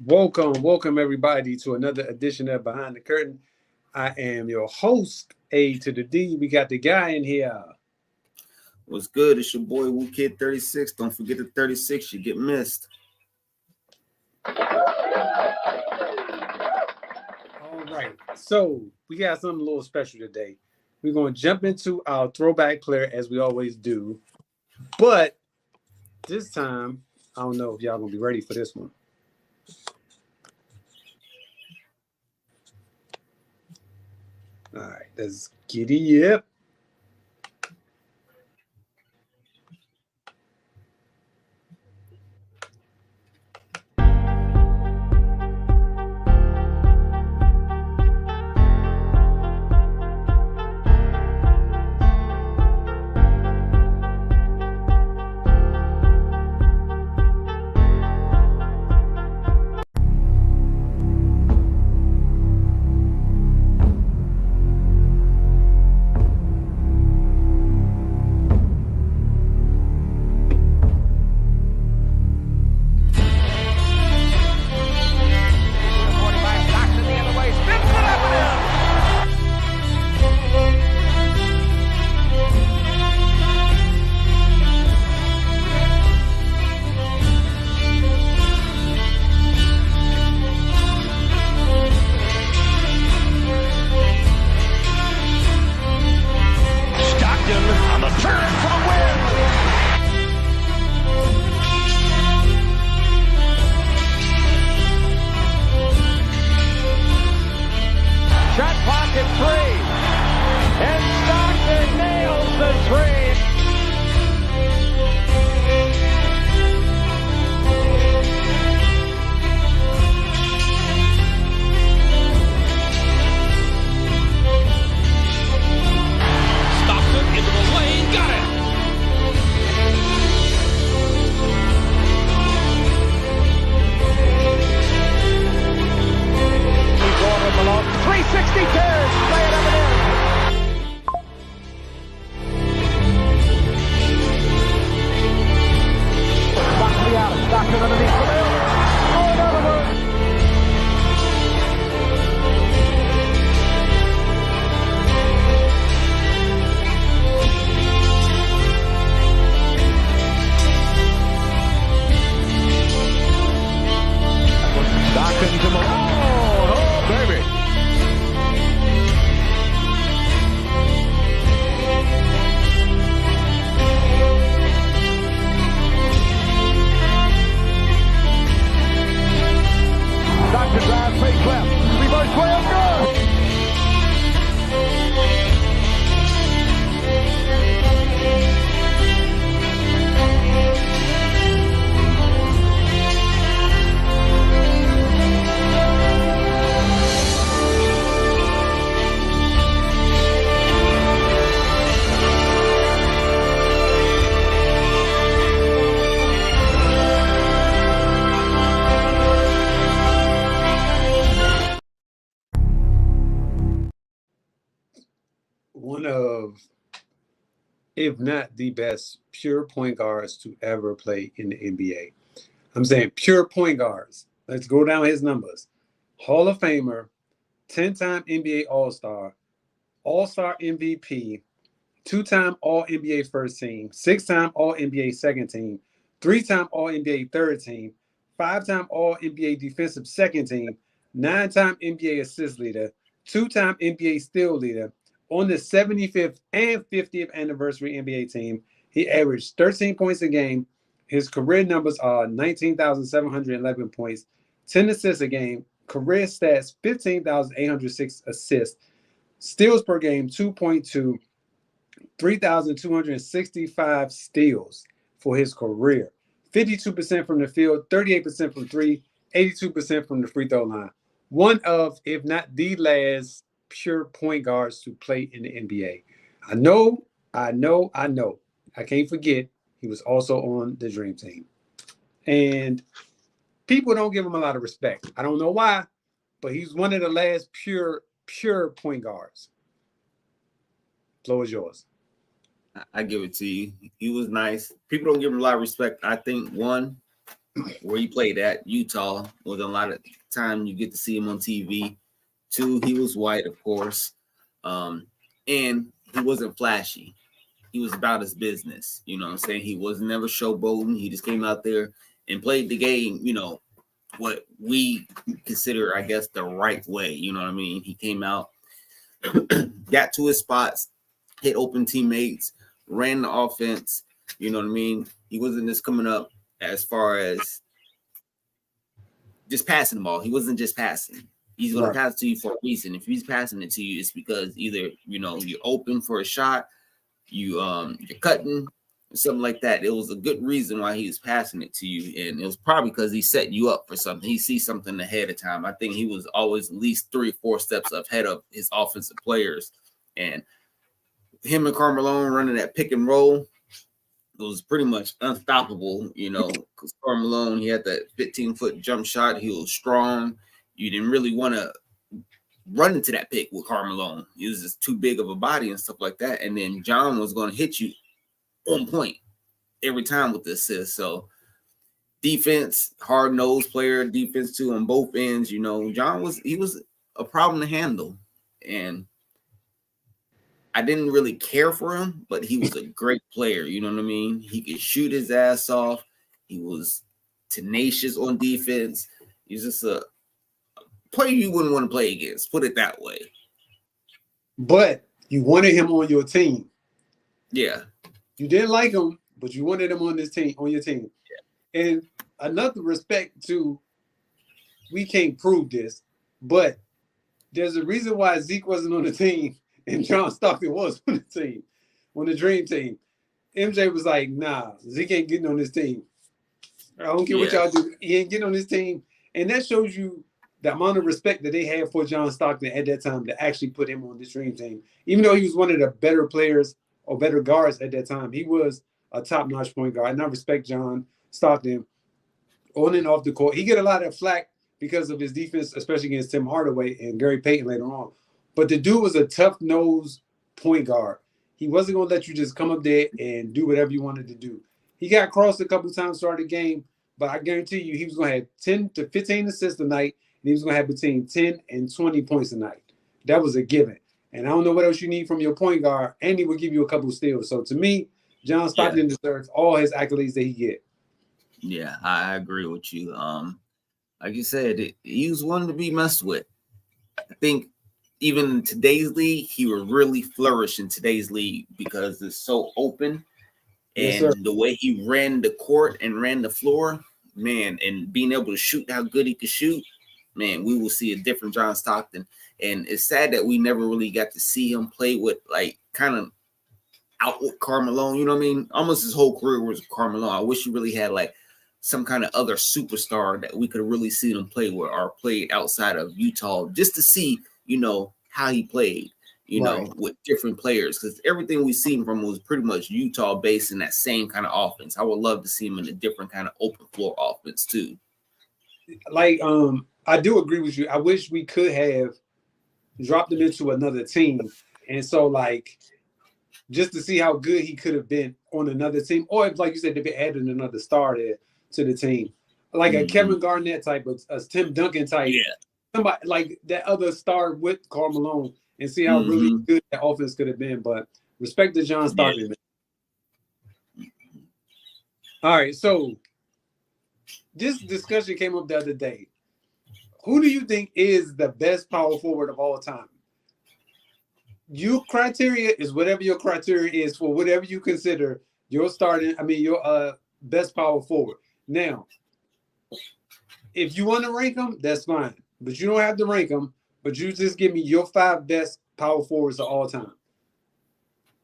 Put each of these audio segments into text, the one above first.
Welcome everybody to another edition of Behind the Curtain. I am your host, A to the D. We got the guy in here. What's good? It's your boy Wu Kid 36. Don't forget the 36, you get missed. All right. So we got something a little special today. We're going to jump into our throwback player as we always do. But this time, I don't know if y'all going to be ready for this one. All right, let's giddy up. One of, if not the best, pure point guards to ever play in the NBA. I'm saying pure point guards. Let's go down his numbers. Hall of Famer, 10-time NBA All-Star, All-Star MVP, 2-time All-NBA first team, 6-time All-NBA second team, 3-time All-NBA third team, 5-time All-NBA defensive second team, 9-time NBA assist leader, 2-time NBA steal leader. On the 75th and 50th anniversary NBA team, he averaged 13 points a game. His career numbers are 19,711 points, 10 assists a game, career stats 15,806 assists, steals per game 2.2, 3,265 steals for his career. 52% from the field, 38% from three, 82% from the free throw line. One of, if not the last, pure point guards to play in the NBA. I know. I can't forget he was also on the Dream Team. And people don't give him a lot of respect. I don't know why, but he's one of the last pure point guards. Floor is yours. I give it to you. He was nice. People don't give him a lot of respect. I think one, where he played at, Utah. Was a lot of time you get to see him on TV. 2, he was white, of course, and he wasn't flashy. He was about his business. You know what I'm saying? He was never showboating. He just came out there and played the game, what we consider, I guess, the right way. You know what I mean? He came out, got to his spots, hit open teammates, ran the offense. You know what I mean? He wasn't just coming up as far as just passing the ball. He wasn't just passing. He's going to pass to you for a reason. If he's passing it to you, it's because either, you're open for a shot, you're cutting, something like that. It was a good reason why he was passing it to you. And it was probably because he set you up for something. He sees something ahead of time. I think he was always at least 3 or 4 steps ahead of his offensive players. And him and Carmelo running that pick and roll, it was pretty much unstoppable, because Carmelo, he had that 15-foot jump shot. He was strong. You didn't really want to run into that pick with Carmelo. He was just too big of a body and stuff like that. And then John was going to hit you on point every time with the assist. So defense, hard-nosed player, defense too on both ends. John was a problem to handle. And I didn't really care for him, but he was a great player. You know what I mean? He could shoot his ass off. He was tenacious on defense. He's just a player you wouldn't want to play against, put it that way. But you wanted him on your team. Yeah. You didn't like him, but you wanted him on your team. Yeah. And another respect to, we can't prove this, but there's a reason why Zeke wasn't on the team and John Stockton was on the team, on the dream team. MJ was like, nah, Zeke ain't getting on this team. I don't care what y'all do. He ain't getting on this team. And that shows you the amount of respect that they had for John Stockton at that time to actually put him on this dream team. Even though he was one of the better players or better guards at that time, he was a top-notch point guard. And I respect John Stockton on and off the court. He get a lot of flack because of his defense, especially against Tim Hardaway and Gary Payton later on. But the dude was a tough-nosed point guard. He wasn't going to let you just come up there and do whatever you wanted to do. He got crossed a couple of times throughout the game, but I guarantee you he was going to have 10 to 15 assists a night, and he was going to have between 10 and 20 points a night. That was a given. And I don't know what else you need from your point guard, and he will give you a couple of steals. So to me, John Stockton deserves all his accolades that he get. Yeah, I agree with you. Like you said, he was one to be messed with. I think even in today's league, he would really flourish in today's league because it's so open. And the way he ran the court and ran the floor, man, and being able to shoot how good he could shoot, man, we will see a different John Stockton. And it's sad that we never really got to see him play with, like, kind of out with Carmelo. You know what I mean? Almost his whole career was Carmelo. I wish he really had, like, some kind of other superstar that we could really see him play with or played outside of Utah just to see, how he played, with different players. Because everything we've seen from him was pretty much Utah based in that same kind of offense. I would love to see him in a different kind of open floor offense too. Like, I do agree with you. I wish we could have dropped him into another team. And so, like, just to see how good he could have been on another team, or if, like you said, they've been adding another star there to the team, like a Kevin Garnett type, a Tim Duncan type, somebody like that other star with Carmelo, and see how really good that offense could have been. But respect to John Stockton. All right, so this discussion came up the other day. Who do you think is the best power forward of all time? Your criteria is whatever your criteria is for whatever you consider your your best power forward. Now, if you want to rank them, that's fine. But you don't have to rank them. But you just give me your 5 best power forwards of all time.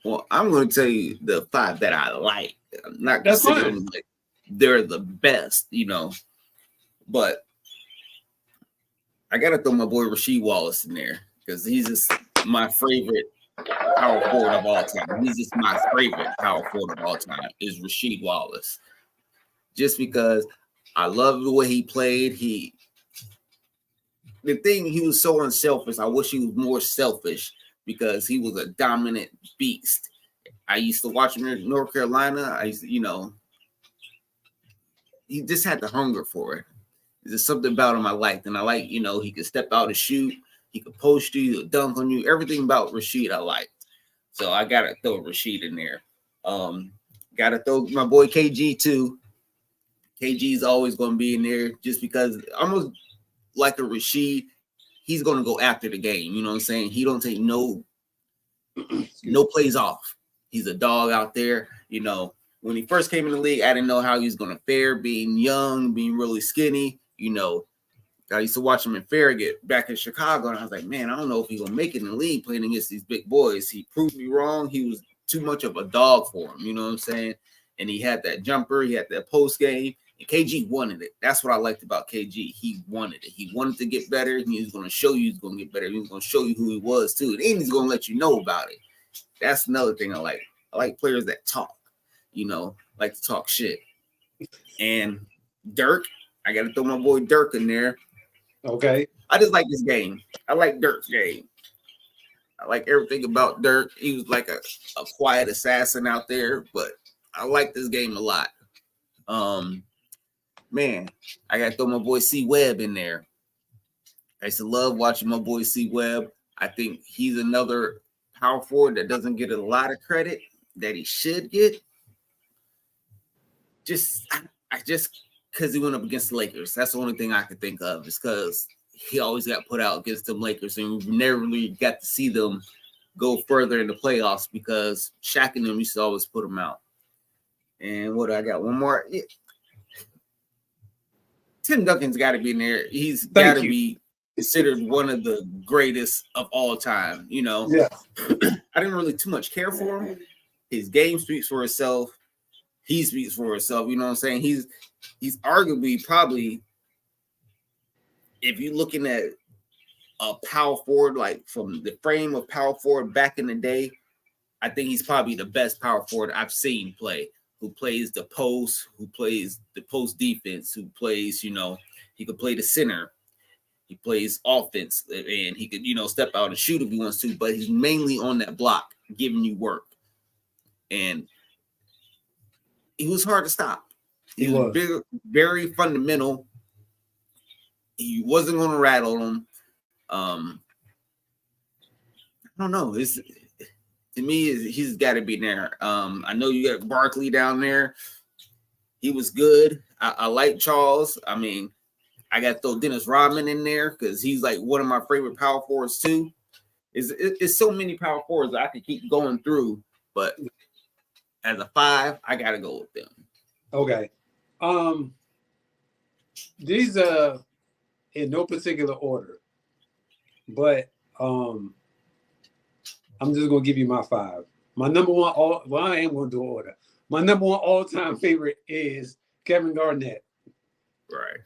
Well, I'm going to tell you the 5 that I like. I'm not considering like they're the best, But I got to throw my boy Rasheed Wallace in there because he's just my favorite power forward of all time. He's just my favorite power forward of all time is Rasheed Wallace. Just because I love the way he played. He was so unselfish. I wish he was more selfish because he was a dominant beast. I used to watch him in North Carolina. I used to, he just had the hunger for it. There's something about him I liked, and I like, you know, he could step out and shoot, he could post you, he could dunk on you. Everything about Rasheed I liked. So I gotta throw Rasheed in there. Gotta throw my boy KG too. KG's always gonna be in there just because almost like a Rasheed, he's gonna go after the game. You know what I'm saying? He don't take no plays off. He's a dog out there. You know, when he first came in the league, I didn't know how he was gonna fare, being young, being really skinny. You know, I used to watch him in Farragut back in Chicago, and I was like, man, I don't know if he's gonna make it in the league playing against these big boys. He proved me wrong. He was too much of a dog for him. You know what I'm saying? And he had that jumper, he had that post game, and KG wanted it. That's what I liked about KG. He wanted it. He wanted to get better. He was going to show you he's going to get better. He was going to show you who he was too, and he's going to let you know about it. That's another thing I like. I like players that talk. You know, like to talk shit. And Dirk, I got to throw my boy Dirk in there. Okay. I just like this game. I like Dirk's game. I like everything about Dirk. He was like a quiet assassin out there, but I like this game a lot. Man, I got to throw my boy C Webb in there. I used to love watching my boy C Webb. I think he's another power forward that doesn't get a lot of credit that he should get. I just because he went up against the Lakers. That's the only thing I could think of, is because he always got put out against the Lakers, and we never really got to see them go further in the playoffs because Shaq and them used to always put them out. And what I got? One more. Yeah. Tim Duncan's got to be in there. He's got to be considered one of the greatest of all time. You know, yeah. I didn't really too much care for him. His game speaks for itself. He speaks for himself. You know what I'm saying? He's arguably probably, if you're looking at a power forward, like from the frame of power forward back in the day, I think he's probably the best power forward I've seen play, who plays the post, who plays the post defense, who plays, you know, he could play the center. He plays offense, and he could, you know, step out and shoot if he wants to, but he's mainly on that block, giving you work. And he was hard to stop. He was big, very fundamental. He wasn't going to rattle him. I don't know. To me, he's got to be there. I know you got Barkley down there. He was good. I like Charles. I mean, I got to throw Dennis Rodman in there because he's like one of my favorite power forwards too. It's so many power forwards that I could keep going through, but as a 5, I got to go with them. Okay. These are in no particular order, but I'm just gonna give you my 5. My number one, I am gonna do order. My number one all-time favorite is Kevin Garnett. Right.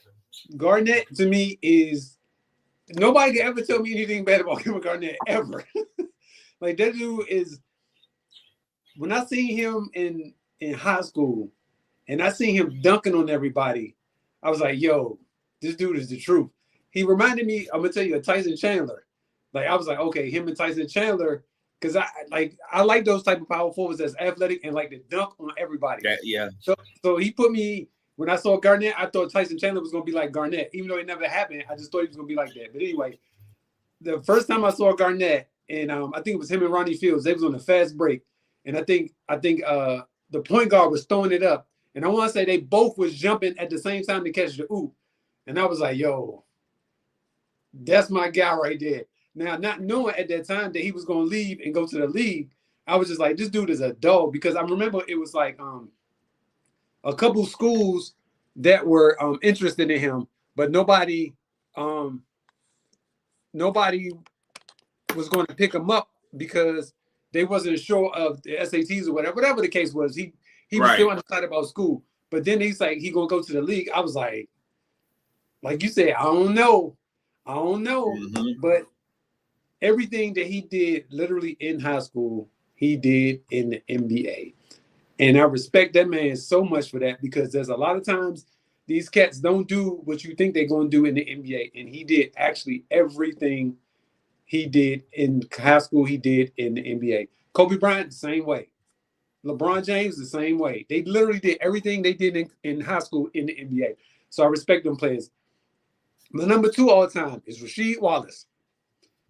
Garnett to me is, nobody can ever tell me anything bad about Kevin Garnett ever. Like, that dude is. When I seen him in high school, and I seen him dunking on everybody, I was like, yo, this dude is the truth. He reminded me, I'm gonna tell you, of Tyson Chandler. Like, I was like, okay, him and Tyson Chandler, because I like those type of power forwards that's athletic and like to dunk on everybody. Yeah. So he put me, when I saw Garnett, I thought Tyson Chandler was gonna be like Garnett, even though it never happened. I just thought he was gonna be like that. But anyway, the first time I saw Garnett, and I think it was him and Ronnie Fields, they was on a fast break, and I think the point guard was throwing it up. And I want to say they both was jumping at the same time to catch the oop. And I was like, yo, that's my guy right there. Now, not knowing at that time that he was going to leave and go to the league, I was just like, this dude is a dog. Because I remember it was like a couple schools that were interested in him, but nobody was going to pick him up because they wasn't sure of the SATs or whatever the case was. He was still undecided about school. But then he's like, he gonna go to the league. I was like you said, I don't know. Mm-hmm. But everything that he did literally in high school, he did in the NBA. And I respect that man so much for that, because there's a lot of times these cats don't do what you think they're going to do in the NBA. And he did actually everything he did in high school, he did in the NBA. Kobe Bryant, the same way. LeBron James the same way. They literally did everything they did in high school in the NBA. So I respect them players. My number 2 all time is Rasheed Wallace.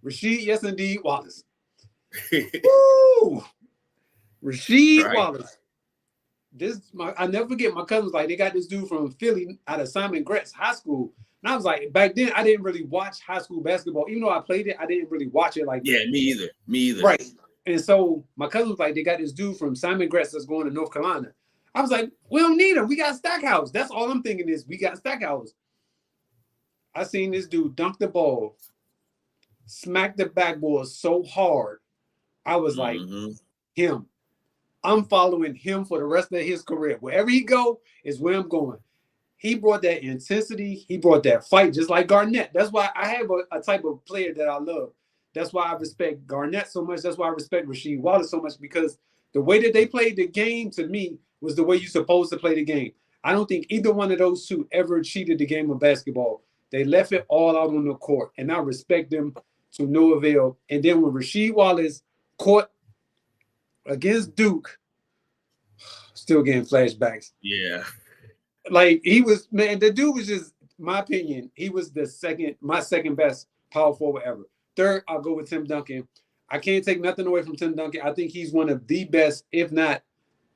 Rasheed, yes indeed, Wallace. Woo! Rasheed Right. Wallace. I never forget. My cousin was like, they got this dude from Philly out of Simon Gretz High School, and I was like, back then I didn't really watch high school basketball, even though I played it. I didn't really watch it like Yeah, that. me either. Me either. Right. And so my cousin was like, they got this dude from Simon Gretz that's going to North Carolina. I was like, we don't need him. We got Stackhouse. That's all I'm thinking is we got Stackhouse. I seen this dude dunk the ball, smack the backboard so hard. I was like, him. I'm following him for the rest of his career. Wherever he go is where I'm going. He brought that intensity. He brought that fight, just like Garnett. That's why I have a type of player that I love. That's why I respect Garnett so much. That's why I respect Rasheed Wallace so much, because the way that they played the game, to me, was the way you're supposed to play the game. I don't think either one of those two ever cheated the game of basketball. They left it all out on the court, and I respect them to no avail. And then when Rasheed Wallace caught against Duke, still getting flashbacks. Yeah. Like, he was, man, the dude was just, my opinion, he was my second best power forward ever. Third, I'll go with Tim Duncan. I can't take nothing away from Tim Duncan. I think he's one of the best, if not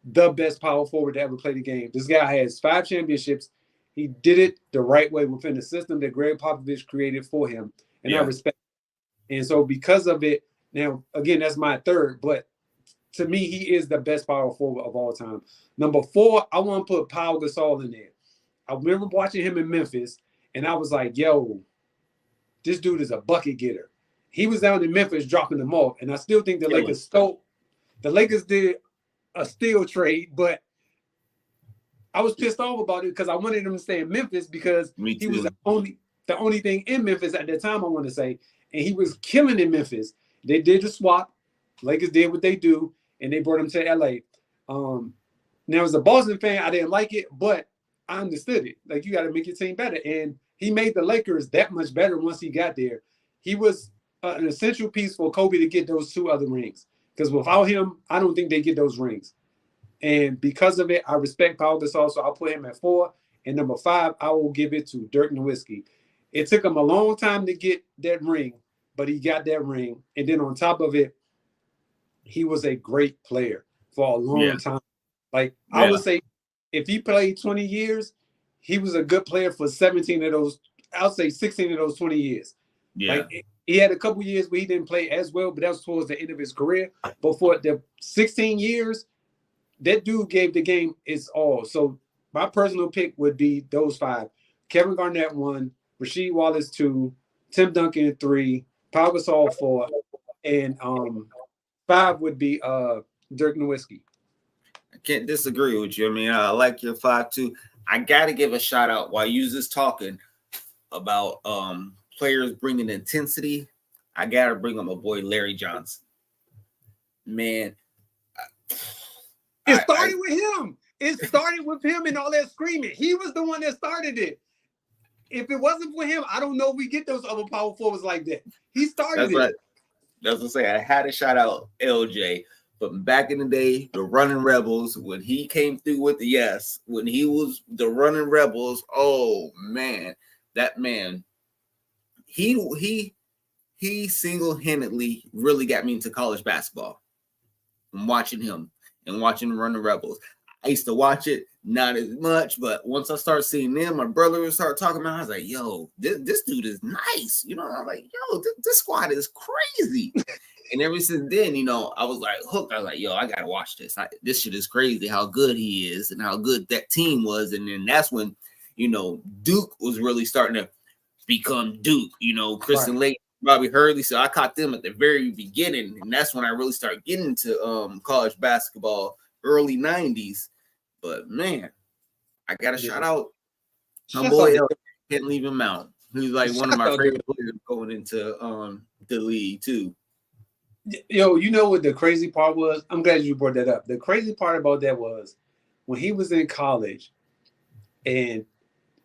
the best power forward to ever play the game. This guy has 5 championships. He did it the right way within the system that Greg Popovich created for him. And I respect it. And so because of it, now, again, that's my third, but to me, he is the best power forward of all time. Number 4, I want to put Pau Gasol in there. I remember watching him in Memphis, and I was like, yo, this dude is a bucket getter. He was down in Memphis dropping them off, and I still think the Lakers did a steal trade, but I was pissed off about it because I wanted him to stay in Memphis because he was the only thing in Memphis at that time, I want to say, and he was killing in Memphis. They did the swap. Lakers did what they do, and they brought him to LA. Now, as a Boston fan, I didn't like it, but I understood it. Like, you got to make your team better. And he made the Lakers that much better once he got there. He was an essential piece for Kobe to get those 2 other rings. Because without him, I don't think they get those rings. And because of it, I respect Pau Gasol, so I'll put him at 4. And number 5, I will give it to Dirk Nowitzki. It took him a long time to get that ring, but he got that ring. And then on top of it, he was a great player for a long time. Like, I would say if he played 20 years, he was a good player for 17 of those, I'll say 16 of those 20 years. Yeah. Like, he had a couple years where he didn't play as well, but that was towards the end of his career. But for the 16 years, that dude gave the game its all. So my personal pick would be those 5. Kevin Garnett 1, Rasheed Wallace 2, Tim Duncan 3, Pau Gasol 4, and 5 would be Dirk Nowitzki. I can't disagree with you. I mean, I like your 5 too. I got to give a shout out while you just talking about players bringing intensity. I got to bring up my boy Larry Johnson. Man. It started with him. It started with him and all that screaming. He was the one that started it. If it wasn't for him, I don't know if we get those other power forwards like that. He started it. That's what I say. I had to shout out LJ. But back in the day, the Running Rebels, when he came through with when he was the Running Rebels, oh man, that man, he single-handedly really got me into college basketball. I'm watching him and watching the Running Rebels. I used to watch it, not as much, but once I started seeing them, my brother would start talking about it. I was like, yo, this dude is nice. You know, I'm like, yo, this squad is crazy. And ever since then, you know, I was like hooked. I was like, yo, I got to watch this. This shit is crazy how good he is and how good that team was. And then that's when, you know, Duke was really starting to become Duke. You know, Kristen Lake, Bobby Hurley. So I caught them at the very beginning. And that's when I really started getting into college basketball, early 90s. But, man, I got to shout out my boy. Can't leave him out. He's like one of my favorite players going into the league, too. Yo, you know what the crazy part was? I'm glad you brought that up. The crazy part about that was when he was in college, and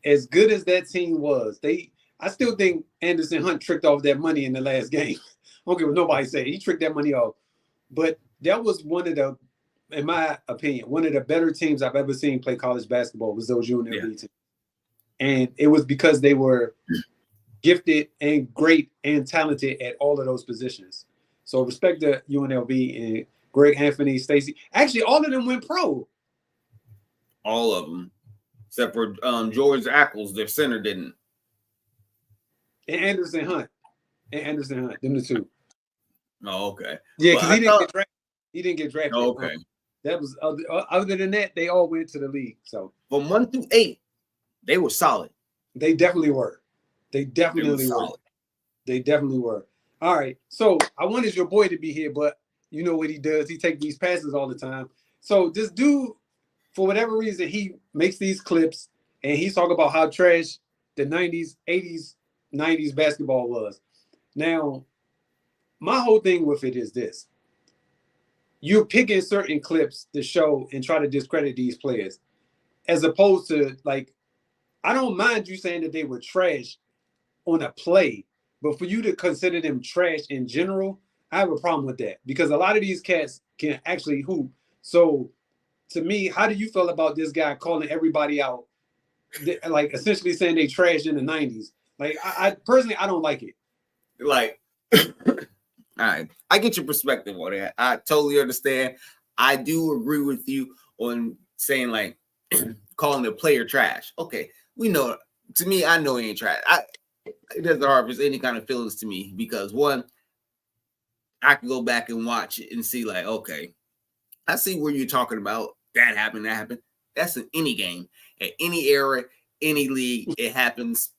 as good as that team was, I still think Anderson Hunt tricked off that money in the last game. I don't care what nobody say. He tricked that money off. But that was one of the in my opinion, one of the better teams I've ever seen play college basketball was those UNLV teams. And it was because they were gifted and great and talented at all of those positions. So respect to UNLV and Greg Anthony, Stacy. Actually, all of them went pro. All of them, except for George Ackles, their center didn't. And Anderson Hunt. Them the two. Oh, okay. Yeah, because he didn't get drafted. Oh, okay. That was other than that, they all went to the league. So from 1 through 8, they were solid. They definitely were. They definitely were. All right. So I wanted your boy to be here, but you know what he does. He takes these passes all the time. So this dude, for whatever reason, he makes these clips and he's talking about how trash the 90s, 80s, 90s basketball was. Now, my whole thing with it is this. You're picking certain clips to show and try to discredit these players, as opposed to, like, I don't mind you saying that they were trash on a play, but for you to consider them trash in general, I have a problem with that, because a lot of these cats can actually hoop. So to me, how do you feel about this guy calling everybody out, like essentially saying they trash in the 90s? Like, I personally, I don't like it. Like, all right, I get your perspective on that. I totally understand. I do agree with you on saying, like, calling the player trash. Okay, we know. To me, I know he ain't trash. It doesn't harvest any kind of feelings to me, because one, I can go back and watch it and see, like, okay, I see where you're talking about. That happened. That's in any game, at any era, any league. It happens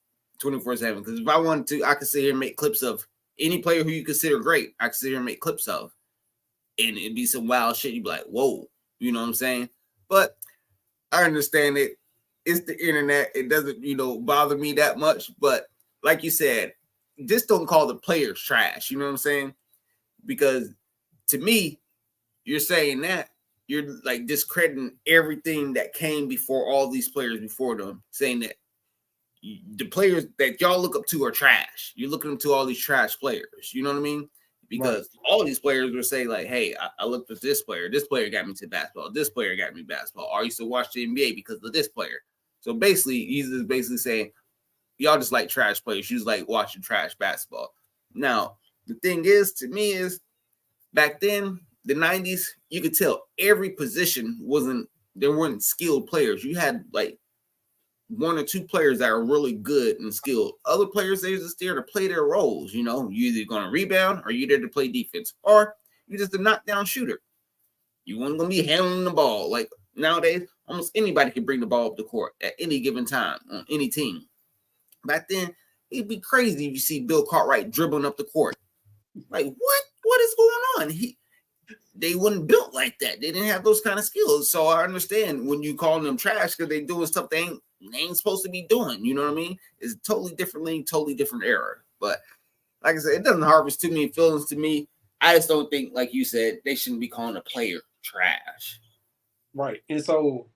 24/7. Because if I wanted to, I could sit here and make clips of any player who you consider great. I could sit here and make clips of, and it'd be some wild shit. You'd be like, whoa, you know what I'm saying? But I understand it. It's the internet. It doesn't, bother me that much. But like you said, just don't call the players trash. You know what I'm saying? Because to me, you're saying that you're like discrediting everything that came before all these players before them, saying that the players that y'all look up to are trash. You're looking up to all these trash players. You know what I mean? Because all these players will say, like, hey, I looked at this player. This player got me to basketball. This player got me basketball. I used to watch the NBA because of this player. So basically, he's just basically saying, y'all just like trash players. You just like watching trash basketball. Now, the thing is, to me, is back then, the 90s, you could tell every position there weren't skilled players. You had like 1 or 2 players that are really good and skilled. Other players, they're just there to play their roles. You either going to rebound, or you're there to play defense, or you're just a knockdown shooter. You weren't going to be handling the ball. Like nowadays, almost anybody can bring the ball up the court at any given time on any team. Back then, it'd be crazy if you see Bill Cartwright dribbling up the court. Like, what is going on? They weren't built like that. They didn't have those kind of skills. So I understand when you call them trash, because they doing stuff they ain't supposed to be doing. You know what I mean? It's a totally different league, totally different era. But like I said, it doesn't harvest too many feelings to me. I just don't think, like you said, they shouldn't be calling a player trash. Right. And so,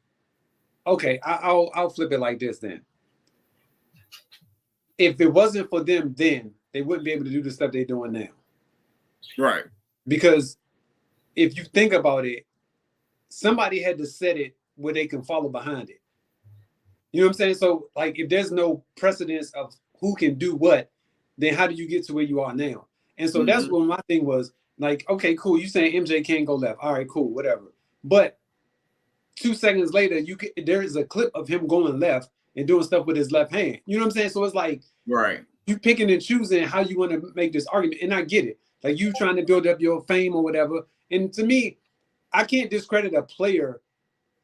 okay, I'll flip it like this then. If it wasn't for them then, they wouldn't be able to do the stuff they're doing now. Right. Because if you think about it, somebody had to set it where they can follow behind it. You know what I'm saying? So, like, if there's no precedence of who can do what, then how do you get to where you are now? And so that's what my thing was. Like, okay, cool. You saying MJ can't go left. All right, cool, whatever. But 2 seconds later, there is a clip of him going left and doing stuff with his left hand. You know what I'm saying? So it's like, right, you picking and choosing how you want to make this argument. And I get it. Like, you trying to build up your fame or whatever. And to me, I can't discredit a player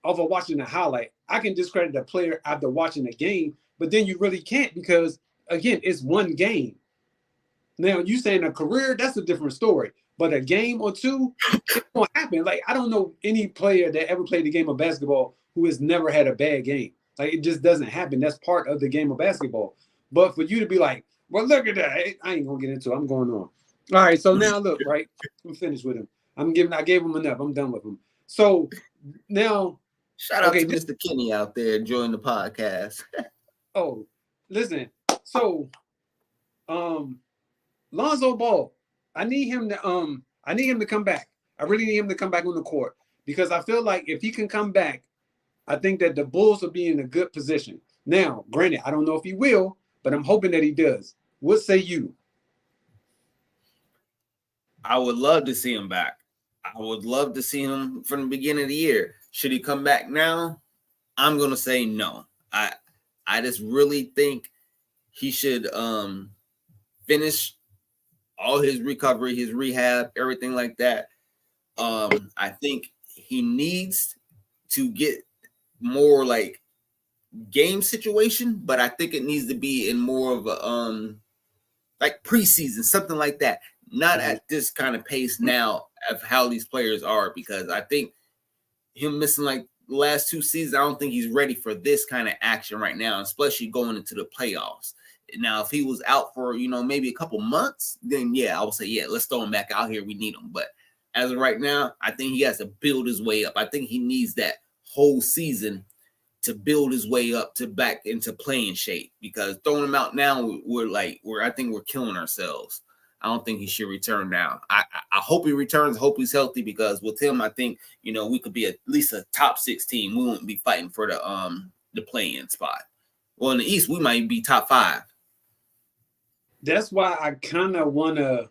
over watching a highlight. I can discredit a player after watching a game, but then you really can't, because, again, it's one game. Now, you saying a career, that's a different story. But a game or two, it won't happen. Like, I don't know any player that ever played the game of basketball who has never had a bad game. Like, it just doesn't happen. That's part of the game of basketball. But for you to be like, well, look at that. I ain't going to get into it. I'm going on. All right, so now look, right? I'm finished with him. I gave him enough. I'm done with him. So now, shout out to Mr. Kenny out there enjoying the podcast. Oh, listen. So, Lonzo Ball, I need him to come back. I really need him to come back on the court, because I feel like if he can come back, I think that the Bulls will be in a good position. Now, granted, I don't know if he will, but I'm hoping that he does. What say you? I would love to see him back. I would love to see him from the beginning of the year. Should he come back now? I'm gonna say no. I just really think he should finish all his recovery, his rehab, everything like that. I think he needs to get more like game situation, but I think it needs to be in more of a like preseason, something like that. Not at this kind of pace now of how these players are, because I think him missing like the last 2 seasons, I don't think he's ready for this kind of action right now, especially going into the playoffs. Now, if he was out for, maybe a couple months, then yeah, I would say, yeah, let's throw him back out here. We need him. But as of right now, I think he has to build his way up. I think he needs that whole season to build his way up to back into playing shape, because throwing him out now, I think we're killing ourselves. I don't think he should return now. I hope he returns. Hope he's healthy, because with him, I think, we could be at least a top 6 team. We wouldn't be fighting for the play-in spot. Well, in the East, we might be top 5. That's why I kind of want him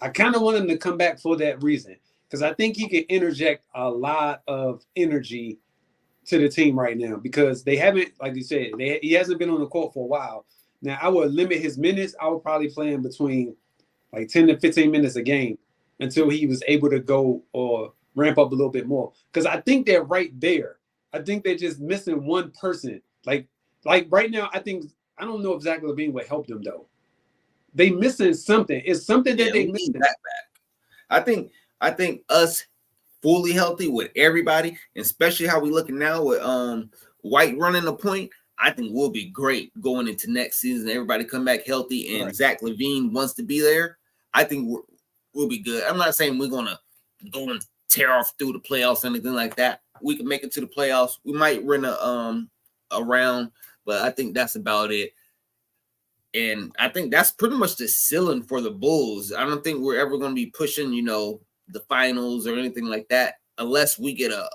to come back for that reason, because I think he can interject a lot of energy to the team right now, because they haven't, like you said, he hasn't been on the court for a while. Now, I would limit his minutes. I would probably play him between like 10 to 15 minutes a game until he was able to go or ramp up a little bit more. Because I think they're right there. I think they're just missing one person. Like right now, I don't know if Zach LaVine would help them, though. They missing something. It's something that they missing. That back. I think us fully healthy with everybody, especially how we looking now with White running the point, I think we'll be great going into next season. Everybody come back healthy, and right. Zach LaVine wants to be there. I think we'll be good. I'm not saying we're gonna go and tear off through the playoffs or anything like that. We can make it to the playoffs. We might run a round, but I think that's about it. And I think that's pretty much the ceiling for the Bulls. I don't think we're ever going to be pushing, the finals or anything like that, unless we get a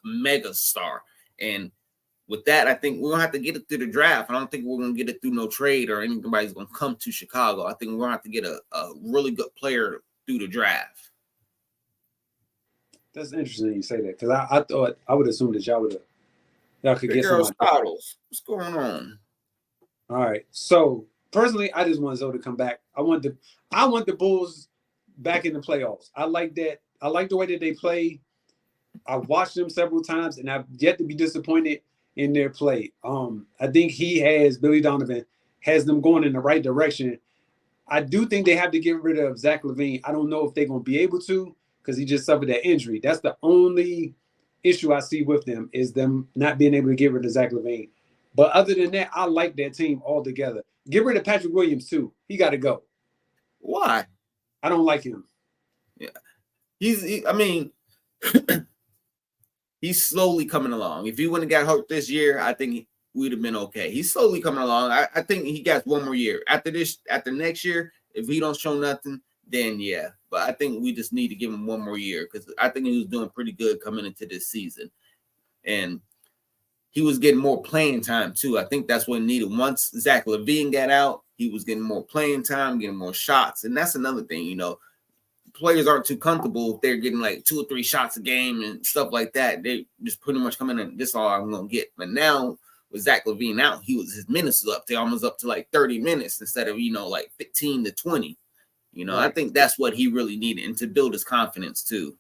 mega star. And with that, I think we're going to have to get it through the draft. I don't think we're going to get it through no trade or anybody's going to come to Chicago. I think we're going to have to get a really good player through the draft. That's interesting you say that, because I thought, I would assume that y'all could get some. What's going on? All right. So, personally, I just want Zoe to come back. I want the Bulls back in the playoffs. I like that. I like the way that they play. I've watched them several times, and I've yet to be disappointed in their play. I think Billy Donovan has them going in the right direction. I do think they have to get rid of Zach LaVine. I don't know if they're going to be able to, because he just suffered that injury. That's the only issue I see with them, is them not being able to get rid of Zach LaVine. But other than that, I like that team altogether. Get rid of Patrick Williams, too. He got to go. Why? I don't like him. Yeah. He's slowly coming along. If he wouldn't have got hurt this year, I think we'd have been okay. He's slowly coming along. I think he got one more year. After next year, if he don't show nothing, then yeah. But I think we just need to give him one more year, because I think he was doing pretty good coming into this season. And he was getting more playing time, too. I think that's what he needed. Once Zach LaVine got out, he was getting more playing time, getting more shots. And that's another thing, players aren't too comfortable if they're getting like 2 or 3 shots a game and stuff like that. They just pretty much come in and this is all I'm going to get. But now with Zach LaVine out, his minutes was up to almost up to like 30 minutes instead of, like 15 to 20. Right. I think that's what he really needed, and to build his confidence, too.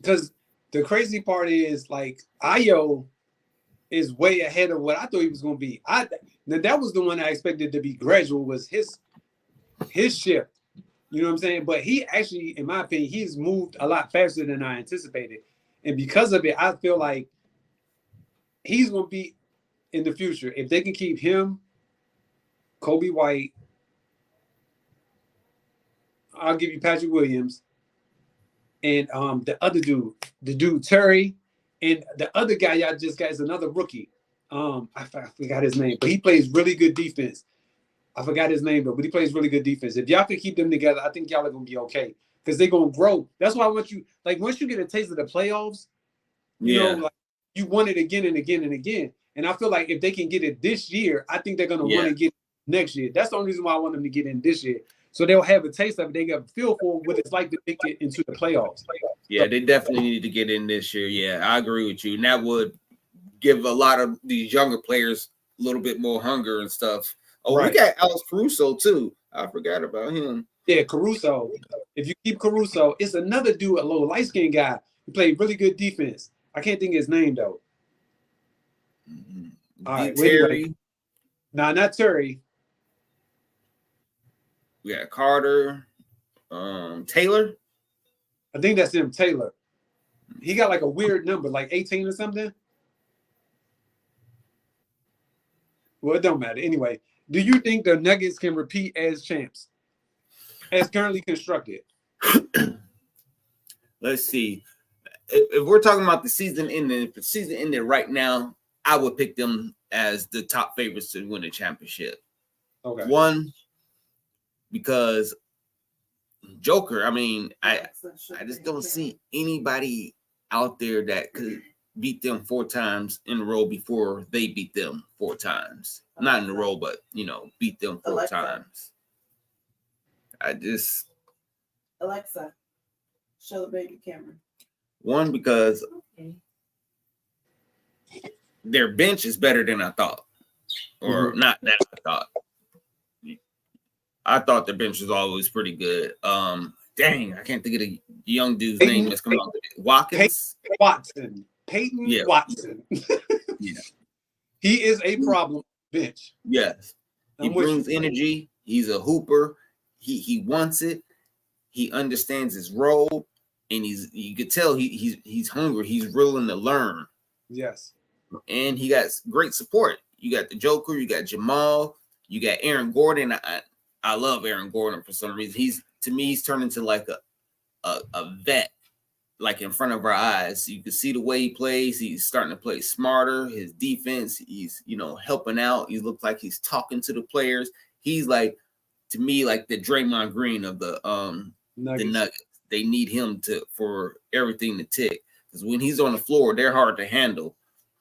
Because the crazy part is, like, Ayo is way ahead of what I thought he was going to be. That was the one I expected to be gradual, was his shift. You know what I'm saying? But he actually, in my opinion, he's moved a lot faster than I anticipated. And because of it, I feel like he's going to be in the future. If they can keep him, Kobe White, I'll give you Patrick Williams, and the other dude Terry, and the other guy y'all just got is another rookie. I forgot his name, but he plays really good defense. I forgot his name, but he plays really good defense. If y'all could keep them together, I think y'all are gonna be okay. because they're gonna grow. That's why I want you like once you get a taste of the playoffs, you know, like you want it again and again and again. And I feel like if they can get it this year, I think they're gonna want to get it next year. That's the only reason why I want them to get in this year. So they'll have a taste of it. They get a feel for what it's like to make it into the playoffs. Yeah, they definitely need to get in this year. Yeah, I agree with you. And that would give a lot of these younger players a little bit more hunger and stuff. Oh, we got Alex Caruso too. I forgot about him. Yeah, Caruso. If you keep Caruso, it's another dude, a little light-skinned guy who played really good defense. I can't think of his name though. All right, Terry. Nah, not Terry. We got Carter, Taylor. I think that's him, Taylor. He got like a weird number, like 18 or something. Well, it don't matter. Anyway, do you think the Nuggets can repeat as champs, as currently constructed? Let's see. If we're talking about the season ending, if the season ended right now, I would pick them as the top favorites to win the championship. Okay. One, because Joker, I mean, I just don't see anybody out there that could beat them 4 times in a row before they beat them 4 times. Not in a row, but, you know, beat them 4 times. Alexa, show the baby camera. One, because their bench is better than I thought. Or not that I thought. I thought their bench was always pretty good. Dang, I can't think of the young dude's name that's coming out. Watkins? Peyton Watson. Yeah. He is a problem bench. Yes. He brings energy. He's a hooper. He wants it. He understands his role. And you could tell he's hungry. He's willing to learn. Yes. And he got great support. You got the Joker, you got Jamal, you got Aaron Gordon. I love Aaron Gordon for some reason. He's turned into like a vet, like in front of our eyes. You can see the way he plays. He's starting to play smarter. His defense, he's helping out. He looks like he's talking to the players. He's like, to me, like the Draymond Green of the Nuggets. They need him for everything to tick. Because when he's on the floor, they're hard to handle.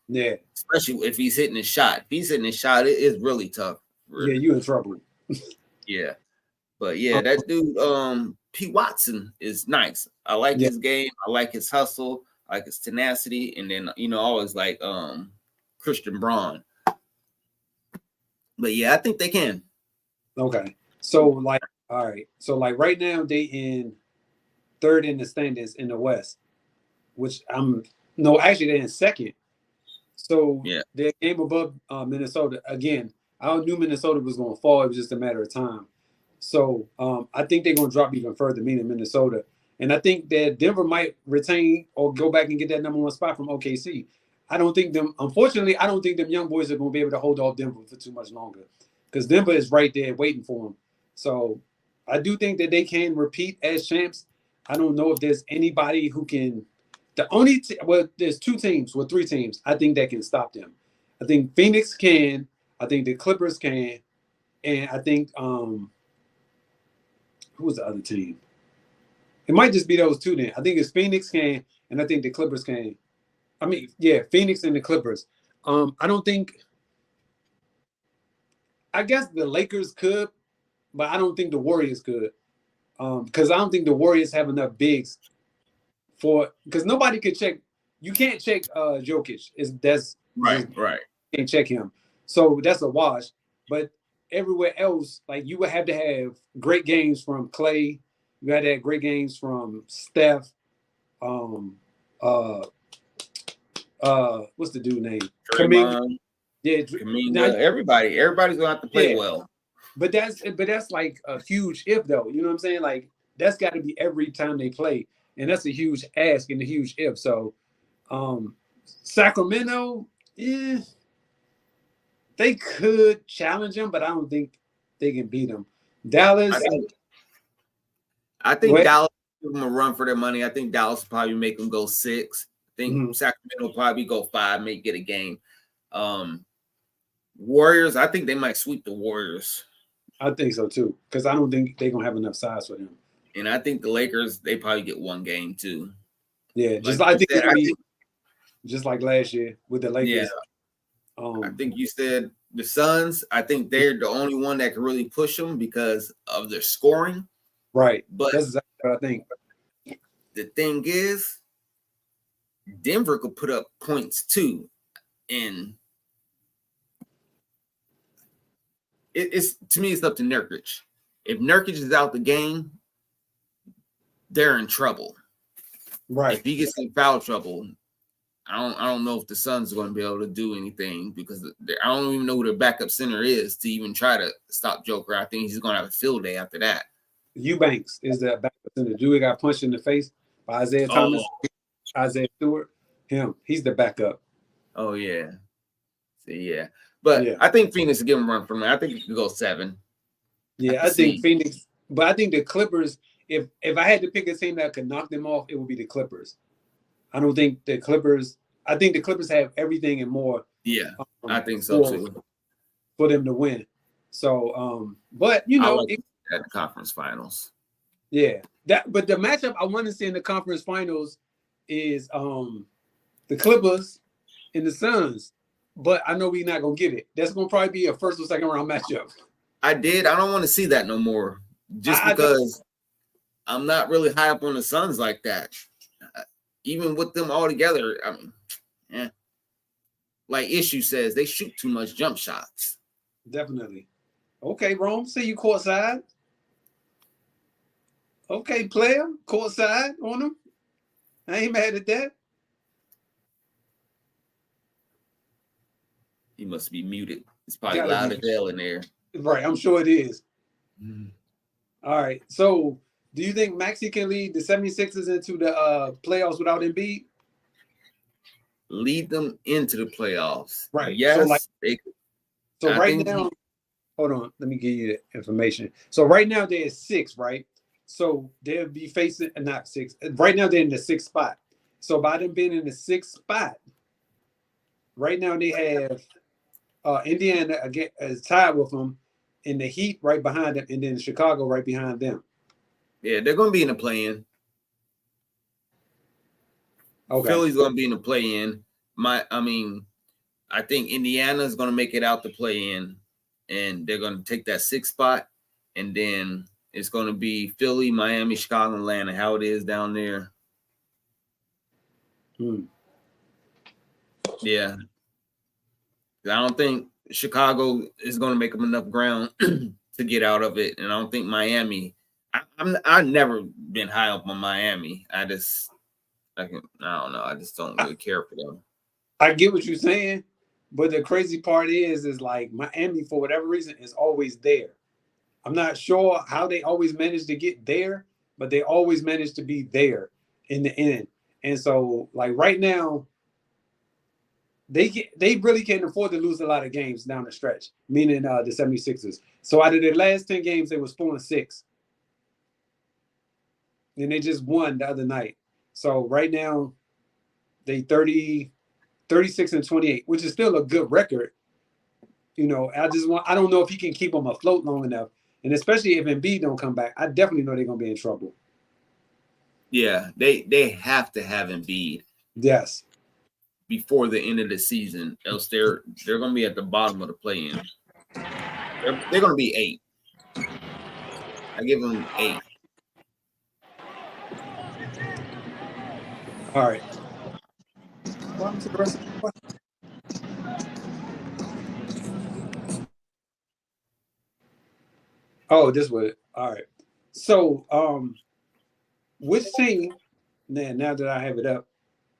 Yeah. Especially if he's hitting his shot. If he's hitting his shot, it is really tough. Yeah, you in trouble. Yeah. But yeah, that dude, Pete Watson is nice. I like his game. I like his hustle. I like his tenacity. And then, I always like Christian Braun. But yeah, I think they can. Okay. So like, all right. So like right now they in 3rd in the standings in the West, which actually they're in 2nd. So they're a game above Minnesota. Again, I knew Minnesota was going to fall. It was just a matter of time. So I think they're going to drop even further, meaning Minnesota. And I think that Denver might retain or go back and get that number 1 spot from OKC. Unfortunately, I don't think them young boys are going to be able to hold off Denver for too much longer because Denver is right there waiting for them. So I do think that they can repeat as champs. I don't know if there's anybody who can. There's 2 teams, 3 teams, I think that can stop them. I think Phoenix can. I think the Clippers can. And I think, who's the other team? It might just be those 2 then. I think it's Phoenix can, and I think the Clippers can. I mean, yeah, Phoenix and the Clippers. I guess the Lakers could, but I don't think the Warriors could. Because I don't think the Warriors have enough bigs because nobody could check. You can't check Jokic. That's right. You can't check him. So that's a wash. But everywhere else, like you would have to have great games from Clay. You had to have great games from Steph. What's the dude name? Draymond. Yeah, everybody's gonna have to play well. But that's like a huge if though. You know what I'm saying? Like that's got to be every time they play, and that's a huge ask and a huge if. So, Sacramento, they could challenge them, but I don't think they can beat them. Dallas, I think Dallas will give them a run for their money. I think Dallas will probably make them go 6. I think Sacramento will probably go 5, maybe get a game. Warriors, I think they might sweep the Warriors. I think so too, because I don't think they're gonna have enough size for them. And I think the Lakers, they probably get one game too. Yeah, just Like I you think said, it's gonna be just like last year with the yeah, Lakers. I think you said the Suns. I think they're the only one that can really push them because of their scoring. Right. But That's exactly what I think. the thing is, Denver could put up points too, and it's to me, it's up to Nurkic. If Nurkic is out the game, they're in trouble. Right. If he gets in foul trouble, I don't know if the Suns are going to be able to do anything because I don't even know who their backup center is to even try to stop Joker. I think he's going to have a field day after that. Eubanks is the backup center. Dewey got punched in the face by Isaiah Thomas, Isaiah Stewart. Him. He's the backup. Oh, yeah. See, yeah. But Yeah. I think Phoenix will give him a run from there. I think it could go 7. Yeah, I think Phoenix, but I think the Clippers, if I had to pick a team that could knock them off, it would be the Clippers. I don't think the Clippers, I think the Clippers have everything and more. Yeah, I think so too. For them to win. So, but you know, at the conference finals. Yeah, but the matchup I want to see in the conference finals is the Clippers and the Suns. But I know we're not gonna get it. That's gonna probably be a first or second round matchup. I don't want to see that no more. Just because I'm not really high up on the Suns like that. Even with them all together, I mean, yeah. Like Issue says, they shoot too much jump shots. Definitely. Okay, Rome, see you courtside. Okay, player, courtside on them. I ain't mad at that. He must be muted. It's probably loud as hell in there. Right, I'm sure it is. All right, so do you think Maxey can lead the 76ers into the playoffs without Embiid? Lead them into the playoffs. Right. Yes. So right now, hold on. Let me give you the information. So right now they're 6, right? So they'll be facing not 6. Right now they're in the 6th spot. So by them being in the 6th spot, right now they have Indiana again is tied with them, and the Heat right behind them, and then Chicago right behind them. Yeah, they're going to be in the play-in. Okay. Philly's going to be in the play-in. I think Indiana is going to make it out the play-in, and they're going to take that 6th spot, and then it's going to be Philly, Miami, Chicago, Atlanta, how it is down there. Yeah. I don't think Chicago is going to make them enough ground to get out of it, and I don't think Miami. I've never been high up on Miami. I don't know. I just don't really care for them. I get what you're saying, but the crazy part is like Miami, for whatever reason, is always there. I'm not sure how they always manage to get there, but they always manage to be there in the end. And so, like right now, they really can't afford to lose a lot of games down the stretch, meaning the 76ers. So out of their last 10 games, they was 4-6. And they just won the other night. So right now, they 36-28, which is still a good record. You know, I don't know if he can keep them afloat long enough. And especially if Embiid don't come back, I definitely know they're going to be in trouble. Yeah, they have to have Embiid. Yes. Before the end of the season, else they're going to be at the bottom of the play-in. They're going to be 8. I give them 8. All right. Oh, this was all right. So, which team? Now that I have it up,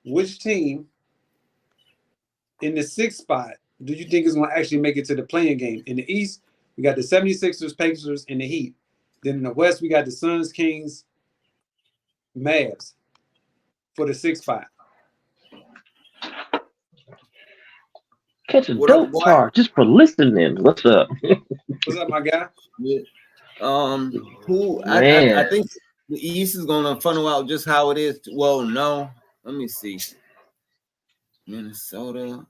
which team in the 6th spot do you think is going to actually make it to the play-in game? In the East, we got the 76ers, Pacers, and the Heat. Then in the West, we got the Suns, Kings, Mavs for the 6th spot. Catch a dope car just for listening. What's up? What's up, my guy? Yeah. I think the East is gonna funnel out just how it is. Well, no. Let me see. Minnesota.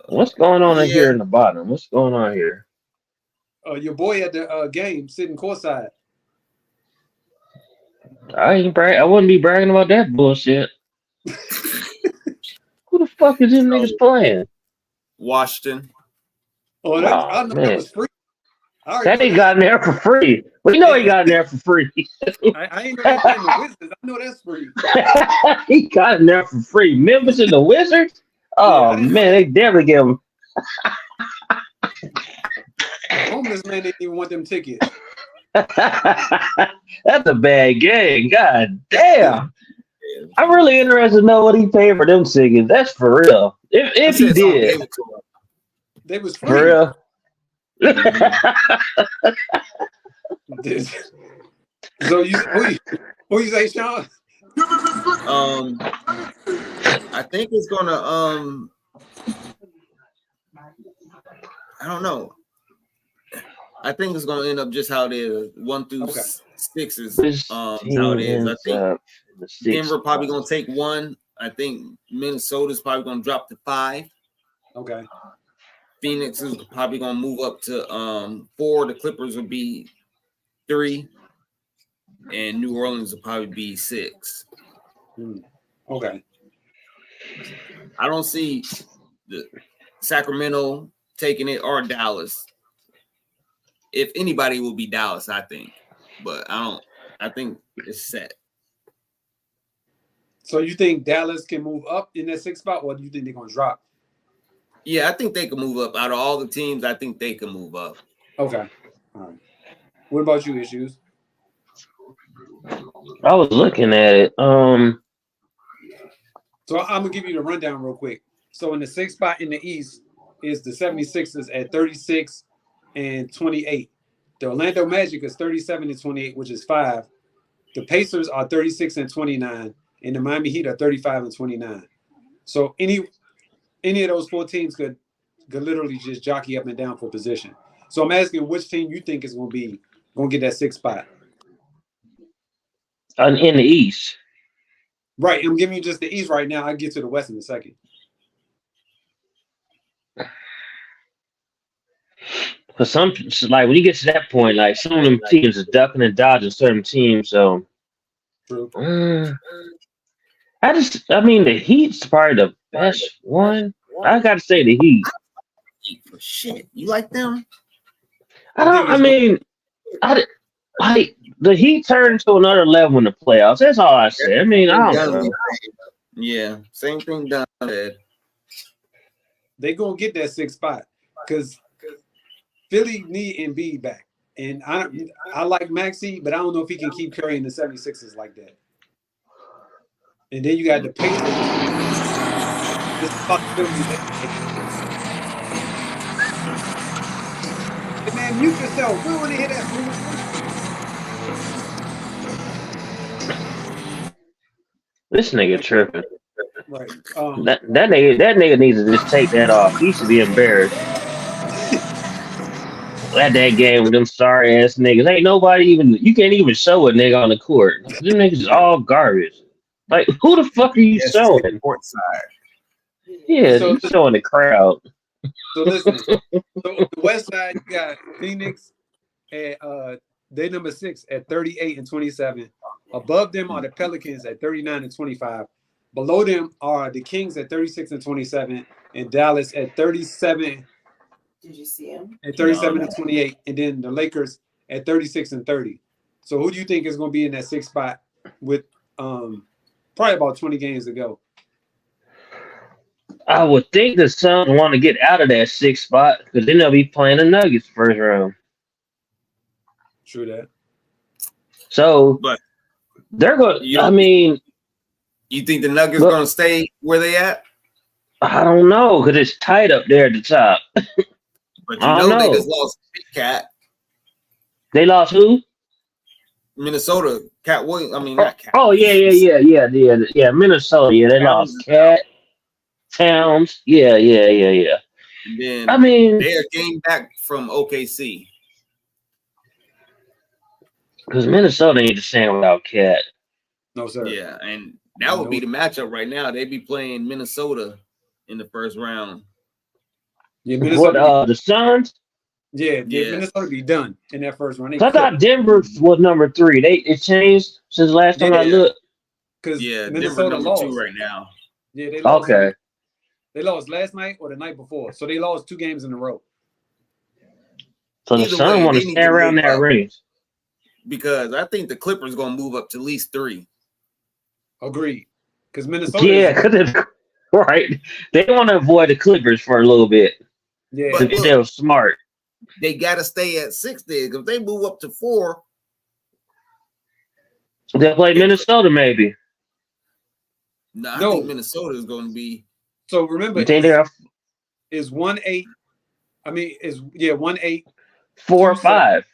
What's going on here in the bottom? What's going on here? Your boy at the game sitting courtside. I wouldn't be bragging about that bullshit. Who the fuck is them niggas playing? Washington. Oh, I know that Man. was free. I already That know nigga got in there for free. We know he got in there for free. I ain't know they playing the Wizards. I know that's free. He got in there for free. Memphis and the Wizards? Oh, I didn't man, they definitely give him. Homeless man didn't even want them tickets. That's a bad game. God damn. I'm really interested to know what he paid for them tickets. That's for real. If he did. They was free. For real. So who you say, Sean? I think it's gonna I don't know. I think it's gonna end up just how it is. 1 through 6 is how it is. I think Denver probably gonna take 1. I think Minnesota's probably gonna drop to 5. Okay. Phoenix is probably gonna move up to 4. The Clippers will be 3, and New Orleans will probably be 6. Okay. I don't see the Sacramento taking it or Dallas. If anybody will be Dallas, I think, but I think it's set. So you think Dallas can move up in that 6th spot, or do you think they're gonna drop? Yeah, I think they can move up. Out of all the teams, I think they can move up. Okay. All right. What about you, Issues? I was looking at it. So I'm gonna give you the rundown real quick. So in the 6th spot in the East is the 76ers at 36 and 28. The Orlando Magic is 37 and 28, which is 5. The Pacers are 36 and 29, and the Miami Heat are 35 and 29. So any of those 4 teams could literally just jockey up and down for position. So I'm asking which team you think is gonna get that 6th spot. In the East. Right. I'm giving you just the East right now. I'll get to the West in a second. Because some, like, when you get to that point, like, some of them teams are ducking and dodging certain teams. So, True. I mean, the Heat's probably the best one. I got to say the Heat. Shit, you like them? The Heat turned to another level in the playoffs. That's all I say. I mean, I don't know. Yeah, same thing done. They gonna get that 6th spot because Philly need Embiid back, and I like Maxey, but I don't know if he can keep carrying the 76ers like that. And then you got the Pacers. Hey man, mute yourself. We want to hear that. This nigga tripping. Right. That nigga needs to just take that off. He should be embarrassed. At that game with them sorry ass niggas. Ain't nobody you can't even show a nigga on the court. Them niggas is all garbage. Like, who the fuck are you showing? Court side. Yeah, so, you showing the crowd. So listen, so the West side, you got Phoenix at they number 6 at 38 and 27. Above them are the Pelicans at 39 and 25. Below them are the Kings at 36 and 27, and Dallas at 37. Did you see him? At 37 and 28, and then the Lakers at 36 and 30. So who do you think is going to be in that 6th spot with probably about 20 games to go? I would think the Suns want to get out of that 6th spot because then they'll be playing the Nuggets first round. True that. So, but they're going. I mean, you think the Nuggets going to stay where they at? I don't know because it's tight up there at the top. But you know they just lost Big Cat. They lost who? Minnesota. Cat Williams. I mean, not Cat. Oh yeah. Minnesota. Yeah, they lost Cat. Towns. Yeah. And then I mean, they're game back from OKC. Because Minnesota ain't the same without Cat. No, sir. Yeah, and that would be the matchup right now. They'd be playing Minnesota in the first round. Yeah, Minnesota. The Suns? Yeah, Yeah. Minnesota be done in that first round. So I thought Denver was number 3. It changed since last time I Yeah. looked. because Yeah, Denver Minnesota number lost. 2 right now. Yeah, they lost. Okay. They lost last night or the night before, so they lost 2 games in a row. So the Either Suns way, want to they need stay to around move that up. range. Because I think the Clippers gonna move up to at least 3. Agreed. Because Minnesota. Yeah, because right. They want to avoid the Clippers for a little bit. Yeah, But If they're smart. they gotta stay at 6 then. If they move up to 4, They'll play Minnesota maybe. I No. think Minnesota is gonna be. so remember, You think they're is 1-8. I mean, is 1-8, 4 or 5?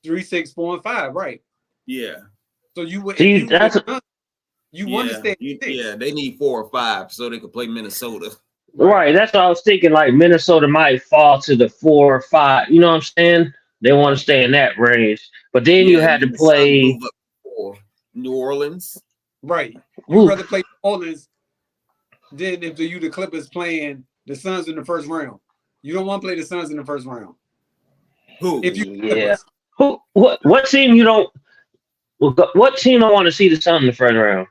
3, 6, 4, and 5, right? Yeah. So you would. See, if you, that's you want to stay at 6. Yeah, they need 4 or 5 so they can play Minnesota. right. That's what I was thinking. Like Minnesota might fall to the 4 or 5. You know what I'm saying? They want to stay in that range. But then you had to the Suns play. move up to 4. New Orleans. Right. You'd Oof. rather play New Orleans than if the Clippers playing the Suns in the first round. You don't want to play the Suns in the first round. Who? If you Yeah. What team you don't? What team don't want to see the Suns in the first round?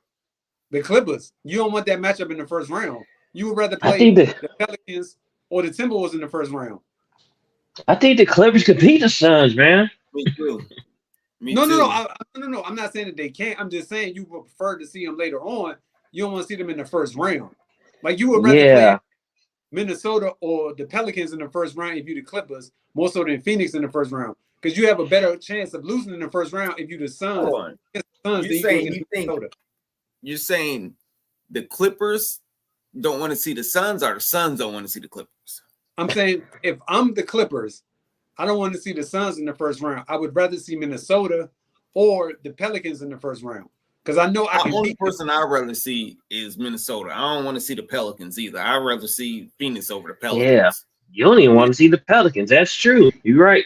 the Clippers, you don't want that matchup in the first round. You would rather I play think the Pelicans or the Timberwolves in the first round. the Clippers could beat the Suns, man. Me too. Me No, too. no. I'm not saying that they can't. I'm just saying you would prefer to see them later on. You don't want to see them in the first round. Like you would rather Yeah. play Minnesota or the Pelicans in the first round if you the Clippers, more so than Phoenix in the first round. Because you have a better chance of losing in the first round if you the Suns. Hold on. Suns You saying you're saying the Clippers don't want to see the Suns, or the Suns don't want to see the Clippers? I'm saying if I'm the Clippers, I don't want to see the Suns in the first round. I would rather see Minnesota or the Pelicans in the first round. Because I know I The can only beat person I'd rather see is Minnesota. I don't want to see the Pelicans either. I'd rather see Phoenix over the Pelicans. Yeah. You don't even want to see the Pelicans. That's true. You're right.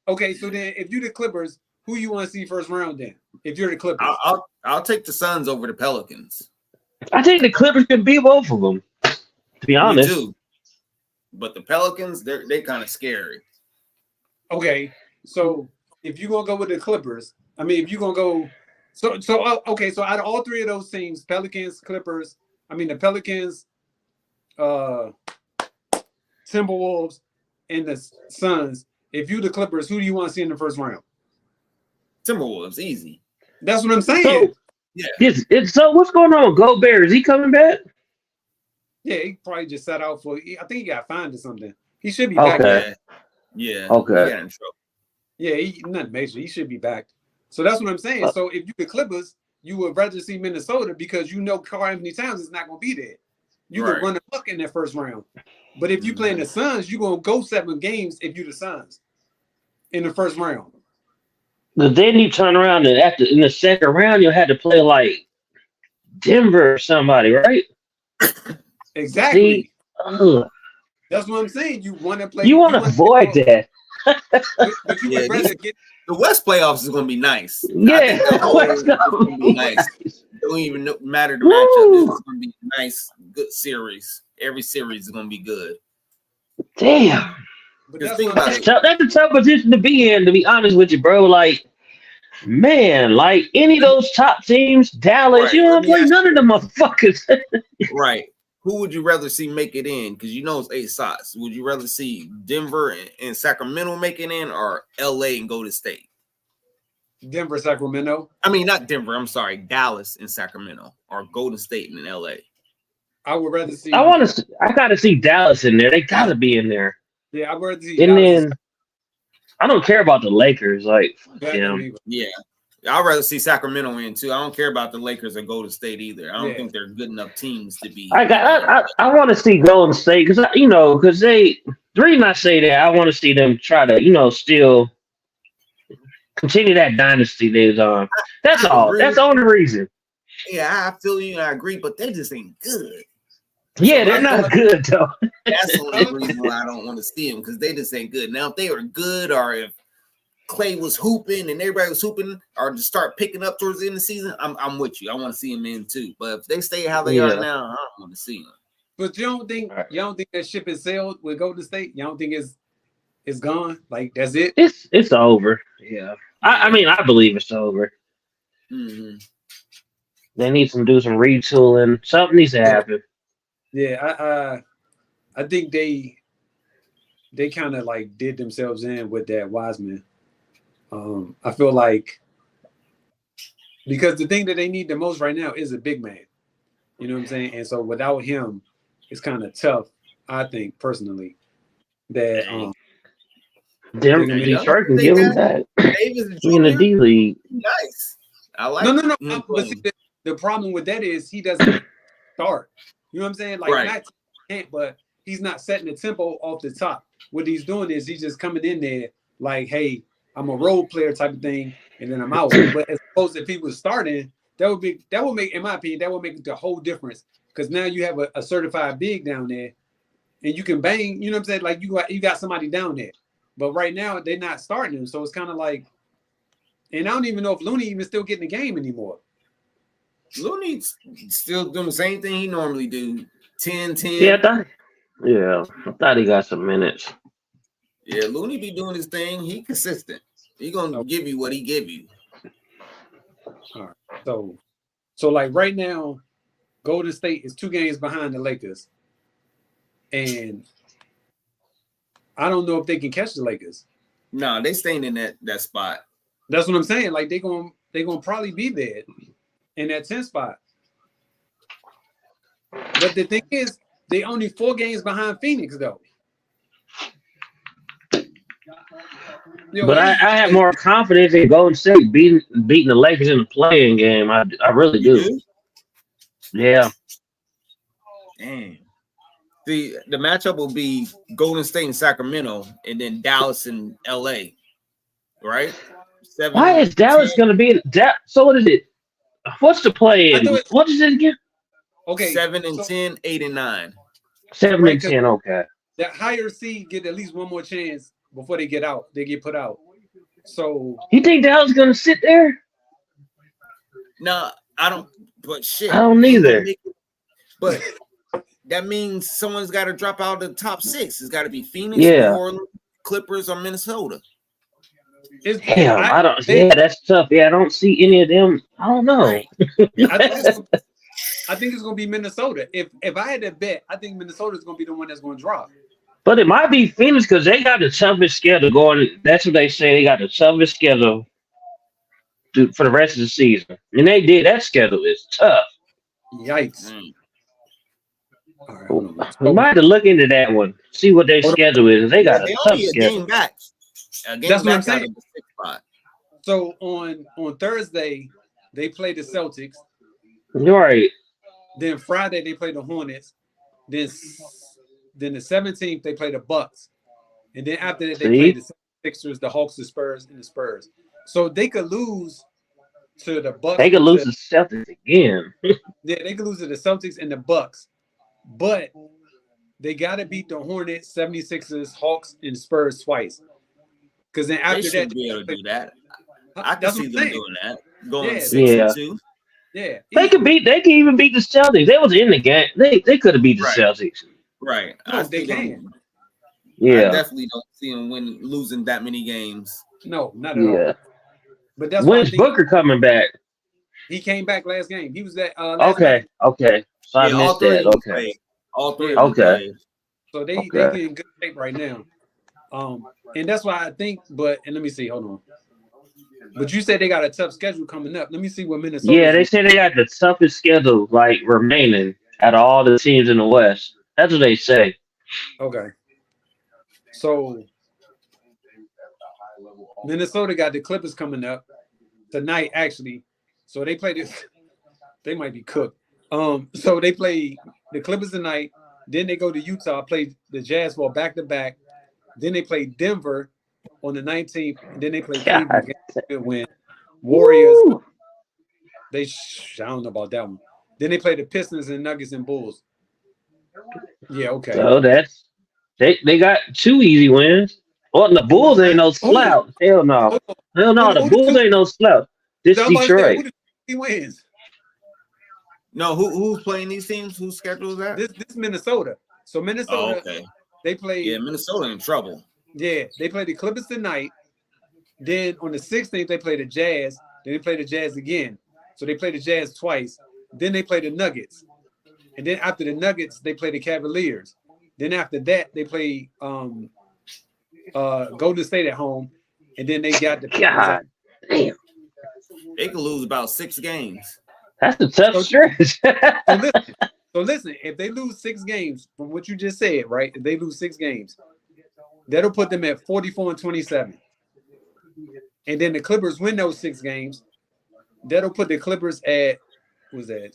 Okay, so then if you're the Clippers, who you want to see first round then? If you're the Clippers. I'll take the Suns over the Pelicans. I think the Clippers could beat both of them. To be honest. Me too. But the Pelicans, they kind of scary. Okay, so if you're gonna go with the Clippers, I mean, if you're gonna go, so okay, so out of all 3 of those teams, Pelicans, Clippers, the Pelicans, Timberwolves, and the Suns. If you the Clippers, who do you want to see in the first round? Timberwolves, easy. That's what I'm saying. So, Yeah. So what's going on with Gobert? Is he coming back? Yeah, he probably just sat out for. I think he got fined or something. He should be back. Okay. Yeah. Okay. He got in trouble. Yeah, nothing major. He should be back. So that's what I'm saying. So if you the Clippers, you would rather see Minnesota because you know Karl Anthony Towns is not going to be there. You Right. can run a buck in that first round. But if you playing the Suns, you're going to go 7 games if you the Suns in the first round. But then you turn around and in the second round, you had to play like Denver or somebody, right? Exactly. See? Ugh. That's what I'm saying. You want to play. You want to avoid that. But you Yeah, would rather get. The West playoffs is going to be nice. Yeah, I think that whole West is going to be nice. It don't even matter the matchup. It's going to be a nice, good series. Every series is going to be good. Damn. But Just that's think what I'm about saying. That's a tough position to be in, to be honest with you, bro. Like, man, like any of those top teams, Dallas, Right, you don't let me play ask none of them motherfuckers. Right. Who would you rather see make it in? Because you know it's 8 spots. Would you rather see Denver and Sacramento make it in, or LA and Golden State? Denver, Sacramento. I mean, not Denver. I'm sorry, Dallas and Sacramento, or Golden State and LA. I would rather see. I gotta see Dallas in there. They gotta be in there. Yeah, I would rather see. And Dallas. then I don't care about the Lakers. Like, fuck Yeah, them. Yeah. I'd rather see Sacramento in too. I don't care about the Lakers or Golden State either. I don't Yeah. think they're good enough teams to be. I want to see Golden State because the reason I say that I want to see them try to still continue that dynasty they're on. That's all. agree. That's the only reason. Yeah, I feel you. I agree, but they just ain't good. Yeah, they're not good though. That's the only reason why I don't want to see them, because they just ain't good. Now, if they were good, or if Clay was hooping and everybody was hooping, or to start picking up towards the end of the season, I'm with you. I want to see them in too. But if they stay how they are now, I don't want to see them. But you don't think that ship is sailed with Golden State? You don't think it's it's gone. Like that's it. It's over. Yeah. I mean, I believe it's over. Mm-hmm. They need to do some retooling. Something needs to happen. Yeah, I think they kind of like did themselves in with that Wiseman. I feel like because the thing that they need the most right now is a big man. You know what I'm saying? And so without him, it's kind of tough. I think personally that Detroit can give him that. Davis In the Jr. D League. Nice. I like. No. But see, the problem with that is he doesn't start. You know what I'm saying? Like Right. Matt can't, but he's not setting the tempo off the top. What he's doing is he's just coming in there like, hey, I'm a role player type of thing, and then I'm out. But as opposed to if he was starting, that would make, in my opinion, that would make the whole difference. Because now you have a certified big down there, and you can bang. You know what I'm saying? Like you got somebody down there. But right now they're not starting him, so it's kind of like, and I don't even know if Looney even still getting the game anymore. Looney's still doing the same thing he normally do. 10-10. Yeah, I thought he got some minutes. Yeah, Looney be doing his thing. He consistent. He gonna give you what he give you. All right. So like right now, Golden State is 2 games behind the Lakers, and I don't know if they can catch the Lakers. No, they staying in that spot. That's what I'm saying. Like they're gonna probably be there in that 10 spot. But the thing is, they only 4 games behind Phoenix though. But I have more confidence in Golden State beating the Lakers in the playing game. I really do. Yeah. Damn. The matchup will be Golden State and Sacramento, and then Dallas and LA. Right? Why is Dallas going to be that? So what is it? What's the play? What is it again? Okay. 7 and 10, 8 and 9. 7 and 10. Okay. That higher seed get at least one more chance before they get out. They get put out. So you think Dallas going to sit there? No, I don't. But shit, I don't either. But that means someone's got to drop out of the top 6. It's got to be Phoenix, New Orleans, Clippers, or Minnesota. I don't. That's tough. Yeah, I don't see any of them. I don't know. I think it's gonna be Minnesota. If I had to bet, I think Minnesota's gonna be the one that's gonna drop. But it might be Phoenix because they got the toughest schedule going. That's what they say. They got the toughest schedule for the rest of the season, and they did. That schedule is tough. Yikes! All right, we might have to look into that one. See what their schedule is. They got a tough schedule. Game back. That's what I'm saying. So on Thursday they play the Celtics. Right. Then Friday they play the Hornets. Then the 17th they play the Bucks, and then after that they play the Sixers, the Hawks, the Spurs, and the Spurs. So they could lose to the Bucks. They could lose to the Celtics again. Yeah, they could lose to the Celtics and the Bucks, but they got to beat the Hornets, 76ers, Hawks, and Spurs twice. Because then after they that, be able to do that. I can see them doing that. Going 6 and 2. Yeah, they can even beat the Celtics. They was in the game. They could have beat the Celtics. Right. No, they can. Yeah. I definitely don't see them losing that many games. No, not at all. But that's when's Booker coming back? He came back last game. He was that. Okay. So I missed that. Okay. All 3. Okay. So they get in good shape right now. And that's why I think. And let me see. Hold on. But you said they got a tough schedule coming up. Let me see what Minnesota. Yeah, they said they got the toughest schedule remaining out of all the teams in the West. That's what they say. Okay. So Minnesota got the Clippers coming up tonight, actually. So they play this. They might be cooked. So they play the Clippers tonight. Then they go to Utah, play the Jazz for back-to-back. Then they play Denver on the 19th. And then they play Cleveland. Good win. Warriors. Woo! I don't know about that one. Then they play the Pistons and Nuggets and Bulls. Yeah, okay. So that's they got 2 easy wins. Well, the Bulls ain't no slouch. Hell no. The Bulls ain't no slouch. This Detroit. He wins. No, who's playing these teams? Whose schedule is that? This Minnesota. So Minnesota, they play. Yeah, Minnesota in trouble. Yeah, they play the Clippers tonight. Then on the 16th, they play the Jazz. Then they play the Jazz again. So they play the Jazz twice. Then they play the Nuggets. And then after the Nuggets, they play the Cavaliers. Then after that, they play Golden State at home. And then they got the God damn. They could lose about 6 games. That's a tough stretch. So listen, if they lose 6 games from what you just said, right? If they lose 6 games, that'll put them at 44-27. And then the Clippers win those 6 games. That'll put the Clippers at, what was that,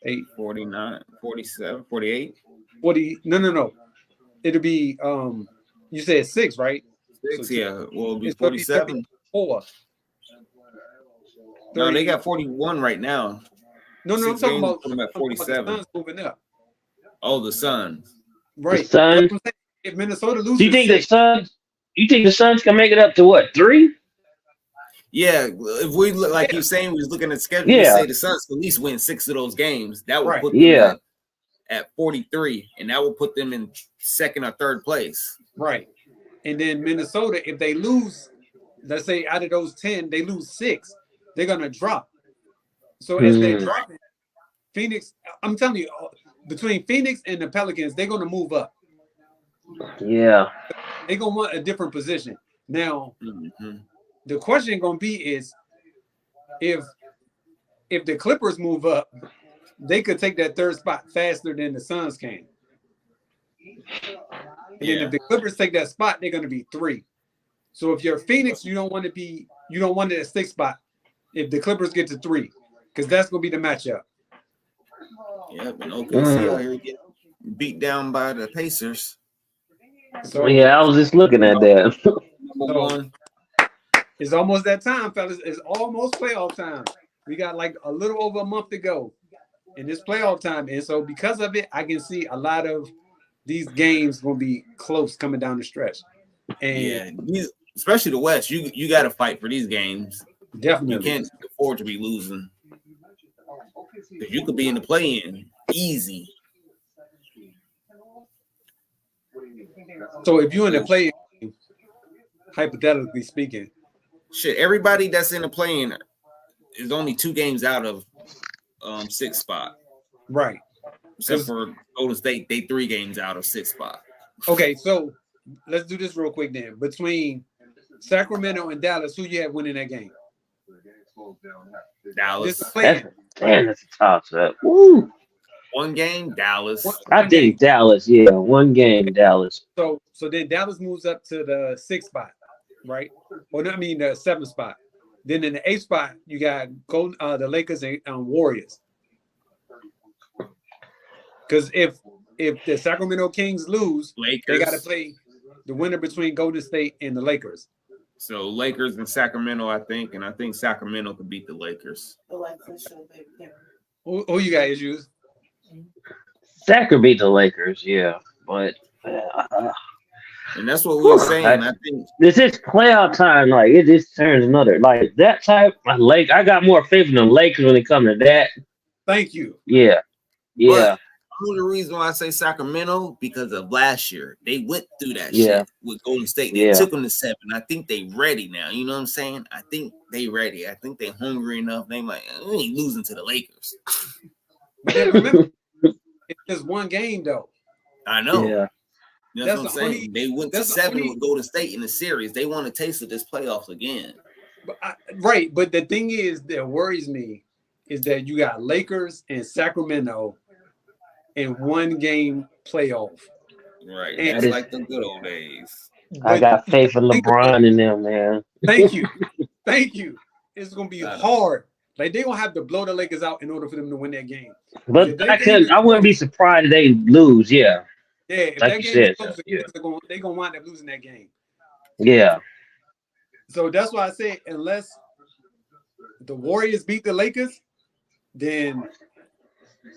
8? 49, 47, 48? 40, no. It'll be, you said 6, right? 6, So yeah. Well, it'll be it's gonna be 47. 4. No, they got 41 right now. No, I'm 6 talking games about put them at 47. the Suns moving up. Oh, the Suns. Right. The Suns. That's what I'm saying. If Minnesota loses, Do you think 6, the Suns? You think the Suns can make it up to what, 3? Yeah, if we look like you're saying, we was looking at the schedule. Yeah. We say the Suns at least win 6 of those games. That would Right. put them Yeah. at 43, and that will put them in 2nd or 3rd place. right. And then Minnesota, if they lose, let's say out of those 10, they lose 6, they're gonna drop. So as they drop it, Phoenix, I'm telling you, between Phoenix and the Pelicans, they're gonna move up. Yeah. They're gonna want a different position. Now, Mhm. the question gonna be is if the Clippers move up, they could take that 3rd spot faster than the Suns can. And then if the Clippers take that spot, they're gonna be 3. So if you're Phoenix, you don't want that 6th spot if the Clippers get to 3, because that's gonna be the matchup. Yeah, but OKC out here getting beat down by the Pacers. So Yeah, I was just looking at that. Number 1. it's almost that time, fellas. It's almost playoff time. We got like a little over a month to go in this playoff time. And so because of it, I can see a lot of these games gonna be close coming down the stretch. And Especially the West. You got to fight for these games. You definitely can't afford to be losing. Because you could be in the play-in easy. So if you're in the play, hypothetically speaking, Shit, everybody that's in the play-in is only 2 games out of 6th spot. right? Except for Golden State, they 3 games out of 6th spot. Okay, so let's do this real quick then. Between Sacramento and Dallas, who you have winning that game? Dallas. This play-in. That's a toss-up. Woo. 1 game, Dallas. I think Dallas. Yeah, 1 game, Dallas. So then Dallas moves up to the 6th spot, right? Or no, I mean the 7th spot. Then in the 8th spot, you got the Lakers and Warriors. Because if the Sacramento Kings lose, Lakers. they got to play the winner between Golden State and the Lakers. So Lakers and Sacramento, I think, and I think Sacramento could beat the Lakers. The Lakers should be. Yeah. Who you guys use? Zach could beat the Lakers, yeah. But And that's what we were saying. I think this is playoff time. Like, it just turns another. Like, that type of Lake. I got more faith in the Lakers when it comes to that. Thank you. Yeah. Yeah. the only reason why I say Sacramento because of last year. They went through that Yeah. shit with Golden State. They took them to 7. I think they ready now. You know what I'm saying? I think they ready. I think they hungry enough. They like, we ain't losing to the Lakers. But then remember, it's just one game though. I know. Yeah. That's what I'm the saying. only- They went to that's the 7 only- with Golden State in the series. They want a taste of this playoffs again. But right, but the thing is that worries me is that you got Lakers and Sacramento in one game playoff. Right. And- That's like the good old days. I But got faith in think about LeBron and them, man. Thank you. Thank you. It's gonna be I know. hard. Like they're gonna have to blow the Lakers out in order for them to win that game. But I wouldn't be surprised if they lose. Yeah. Yeah, if Like that you game is said, close, yeah. they're gonna wind up losing that game. Yeah. So that's why I say unless the Warriors beat the Lakers, then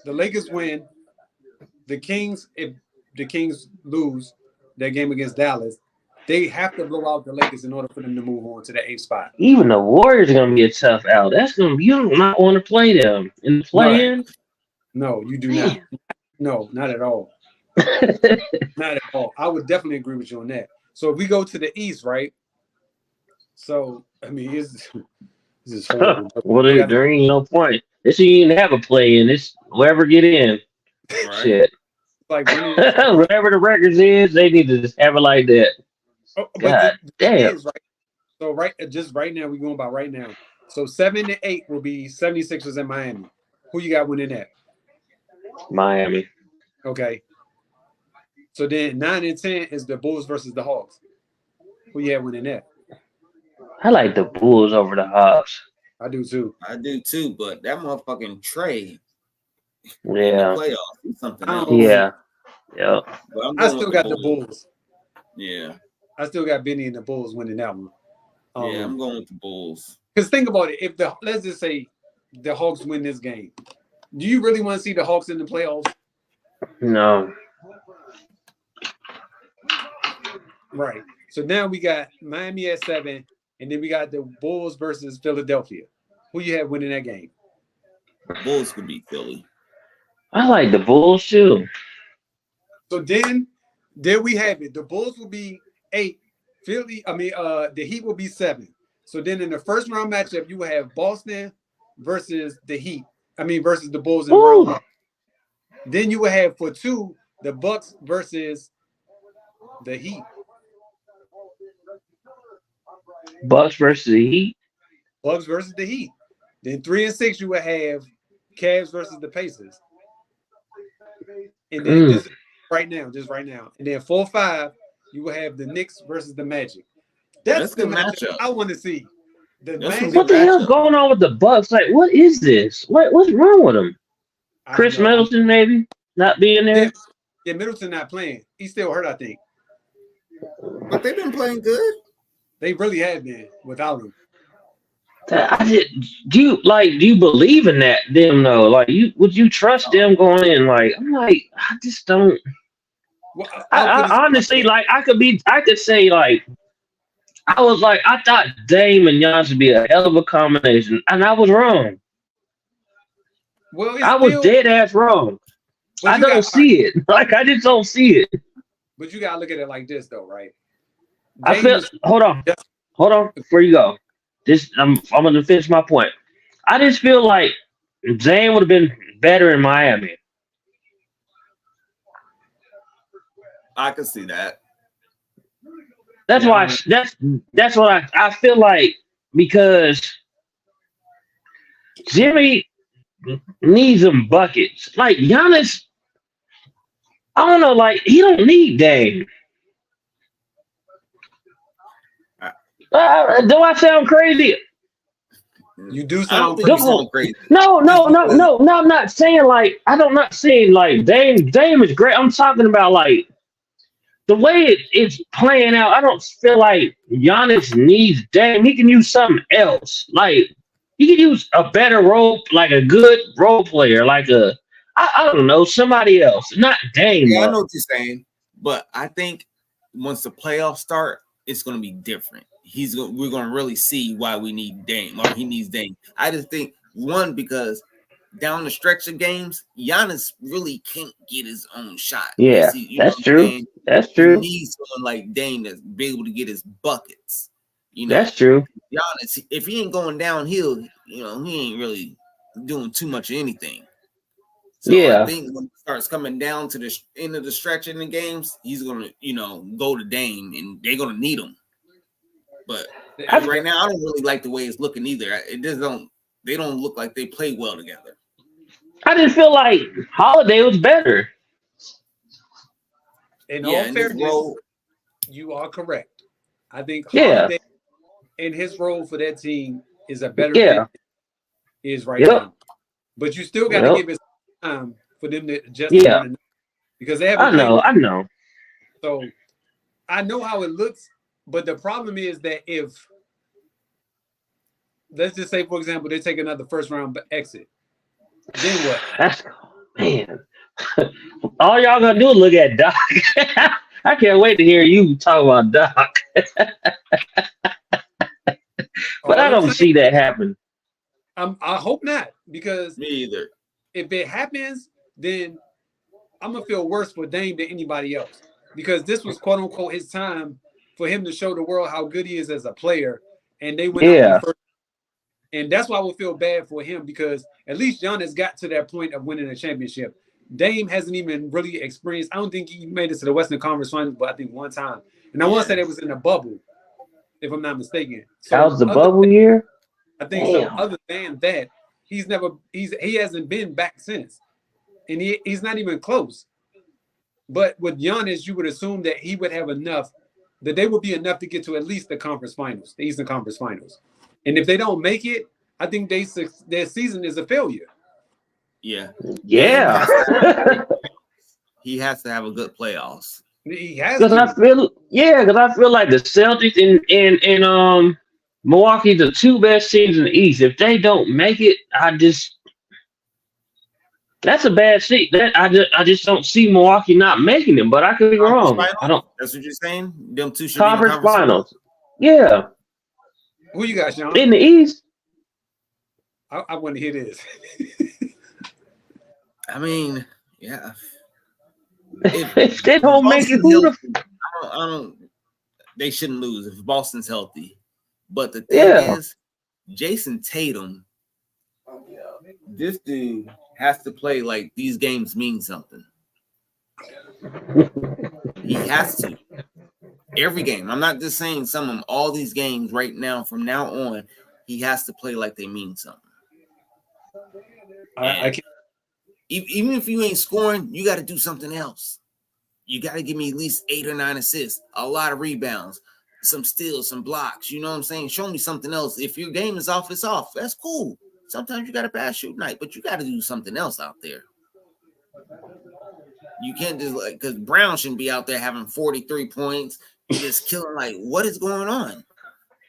the Lakers win. The Kings, if the Kings lose their game against Dallas, they have to blow out the Lakers in order for them to move on to the 8th spot. Even the Warriors are gonna be a tough out. That's gonna be, you do not want to play them in the play-in. No, you do not. No, not at all. Not at all. I would definitely agree with you on that. So if we go to the East, right? So I mean, this is horrible. Well, We got- there ain't no point. This shouldn't even have a play in. This whoever get in, Right. shit. like running. Whatever the records is, they need to just have it like that. Oh, but God the thing damn. is, right? So just right now, we're going by right now. So 7 and 8 will be 76ers in Miami. Who you got winning that? Miami. Okay. So then 9 and 10 is the Bulls versus the Hawks. Who you have winning that? I like the Bulls over the Hawks. I do too. I do too, but that motherfucking trade in the Yeah. playoffs is something I else. don't- Yeah. Yeah. But I'm I going still with got the Bulls. Yeah, I still got Benny and the Bulls winning that one. yeah, I'm going with the Bulls. Because think about it. If let's just say the Hawks win this game, do you really want to see the Hawks in the playoffs? No. Right. So now we got Miami at 7, and then we got the Bulls versus Philadelphia. Who you have winning that game? Bulls could beat Philly. I like the Bulls too. So then there we have it. The Bulls will be 8. The Heat will be 7. So then in the first round matchup, you will have Boston versus the Heat. Versus the Bulls in round 1. Then you will have for 2 the Bucks versus the Heat. Bucks versus the Heat. Bucks versus the Heat. Then 3 and 6 you will have Cavs versus the Pacers. And then just right now. And then 4, 5 you will have the Knicks versus the Magic. That's the good matchup matchup. I want to see. The That's some Magic. What the hell's going on with the Bucks? Like, what is this? What's wrong with them? I Chris don't know. Middleton maybe not being there. Yeah, Middleton not playing. He's still hurt, I think. But they've been playing good. They really have been without him. Do you believe in that them though? Like, would you trust them going in? Like, I'm like, I just don't. Well, I honestly, like, I could say, like, I thought Dame and Giannis would be a hell of a combination, and I was wrong. Well, it's I was still, dead ass wrong. but I you don't got- see it. Like, I just don't see it. But you gotta look at it like this, though, right? I Dame feel. is- Hold on. Before you go, I'm gonna finish my point. I just feel like Dame would have been better in Miami. I can see that. That's Yeah, why. That's what I feel like, because Jimmy needs some buckets. Like Giannis, I don't know. Like, he don't need Dame. Do I sound crazy? You do I don't sound think you crazy. sound crazy. No. I'm not saying like I'm not saying like Dame is great. I'm talking about like the way it's playing out. I don't feel like Giannis needs Dame. He can use something else. Like, he can use a better role, like a good role player, like I don't know, somebody else, not Dame. Yeah, I though. know what you're saying, but I think once the playoffs start, it's going to be different. We're going to really see why we need Dame, or he needs Dame. I just think, one, because down the stretch of games, Giannis really can't get his own shot. Yeah, that's true. That's true. He needs someone like Dame to be able to get his buckets. That's true. Giannis, if he ain't going downhill, he ain't really doing too much of anything. So Yeah. I think when it starts coming down to the end of the stretch in the games, he's gonna, go to Dame, and they're gonna need him. But right now, I don't really like the way it's looking either. They don't look like they play well together. I just feel like Holiday was better. In Yeah, all in his fairness, role, you are correct. I think Yeah. Holiday in his role for that team is a better Yeah. fit is right Yep. now. But you still got to Yep. give it time for them to adjust. Yeah. Because they haven't I played know. I know. So I know how it looks, but the problem is that if, let's just say, for example, they take another first round exit, then what? That's, man. All y'all gonna do is look at Doc. I can't wait to hear you talk about Doc. But I don't see that happen. I hope not, because me either. if it happens, then I'm gonna feel worse for Dame than anybody else, because this was quote unquote his time for him to show the world how good he is as a player. And they went Yeah. out first. And that's why I would feel bad for him because at least Giannis got to that point of winning a championship. Dame hasn't even really experienced. I don't think he made it to the Western Conference Finals, but I think one time. And I want to say that was in the bubble, if I'm not mistaken. So That was the other bubble year. I think so. Damn. Other than that, he hasn't been back since. And he's not even close. But with Giannis, you would assume that he would have enough, that they would be enough to get to at least the conference finals, the Eastern Conference Finals. And if they don't make it, I think their season is a failure. Yeah. Yeah. He has to have a good playoffs. He has Because I feel like the Celtics and Milwaukee, the two best teams in the East. If they don't make it, that's a bad seat. I just don't see Milwaukee not making it. But I could be wrong. I don't. That's what you're saying? Them two should be in the Conference finals. Yeah, Who you got, Sean? in the East. I want to hear this. I mean, yeah. If they don't make it, who the I don't. They shouldn't lose if Boston's healthy. But the thing is, Jason Tatum, this dude has to play like these games mean something. He has to. Every game. I'm not just saying some of them. All these games right now, from now on, he has to play like they mean something. I can't. Even if you ain't scoring, you got to do something else. You got to give me at least 8 or 9 assists, a lot of rebounds, some steals, some blocks. You know what I'm saying? Show me something else. If your game is off, it's off. That's cool. Sometimes you got a bad shoot night, but you got to do something else out there. You can't just because Brown shouldn't be out there having 43 points, just killing. Like, what is going on?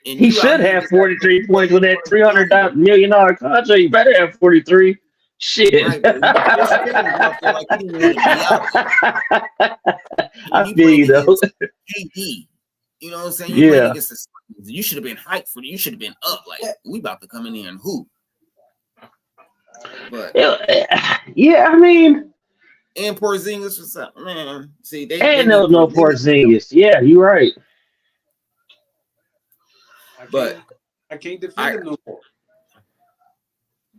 And he should have 43 points with that $300 million contract. You better have 43. Shit. Right, I feel you though. KD, you know what I'm saying? Yeah. You should have been hyped for it. You should have been up. Like, we about to come in here and hoop. But yeah, I mean, and Porzingis was up, man. See, there was no Porzingis. Yeah, you're right. I can't defend him no more.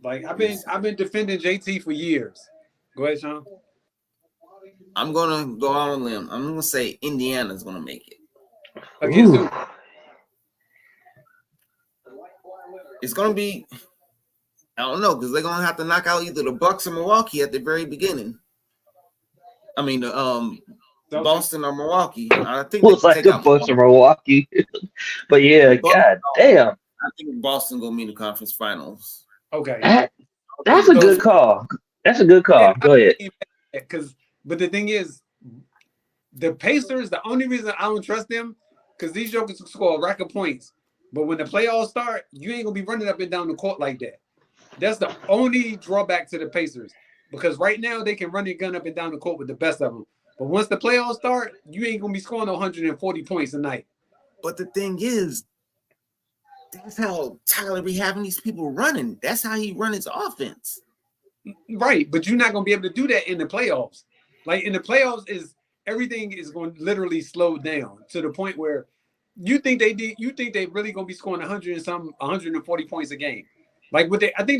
Like I've been defending JT for years. Go ahead, Sean. I'm gonna go out on a limb. I'm gonna say Indiana's gonna make it. Against who? It's gonna be, I don't know, because they're gonna have to knock out either the Bucks or Milwaukee at the very beginning. I mean, Boston or Milwaukee. I think looks like the Bucks or Milwaukee. But yeah, god damn. I think Boston gonna meet the conference finals. Okay. That's a good call. That's a good call. Yeah, go ahead. But the thing is, the Pacers, the only reason I don't trust them, because these jokers score a rack of points. But when the playoffs start, you ain't gonna be running up and down the court like that. That's the only drawback to the Pacers. Because right now they can run their gun up and down the court with the best of them. But once the playoffs start, you ain't gonna be scoring 140 points a night. But the thing is, that's how Tyler be having these people running. That's how he run his offense. Right, but you're not gonna be able to do that in the playoffs. Like in the playoffs, everything is going to literally slow down to the point where you think they really gonna be scoring 140 points a game. Like I think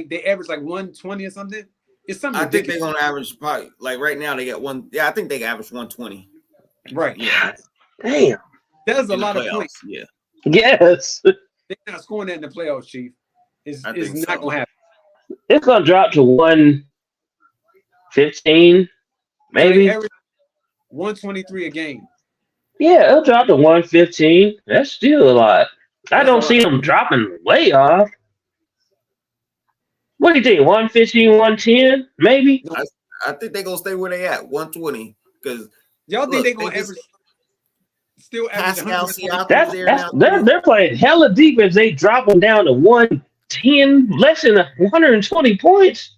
they average like 120 or something. It's something. I think they're gonna average probably like right now they got one. Yeah, I think they average 120. Right. Yeah. Damn. That's a lot of points. Yeah. Yes. They're not scoring that in the playoffs, Chief. It's not so. gonna happen. It's gonna drop to 115, maybe. 123 a game. Yeah, it'll drop to 115. That's still a lot. I don't see them dropping way off. What do you think? 115, 110, maybe? I think they're gonna stay where they at, 120. Because y'all think they're gonna average Pascal Siakam they're playing hella deep if they drop them down to 110, less than 120 points.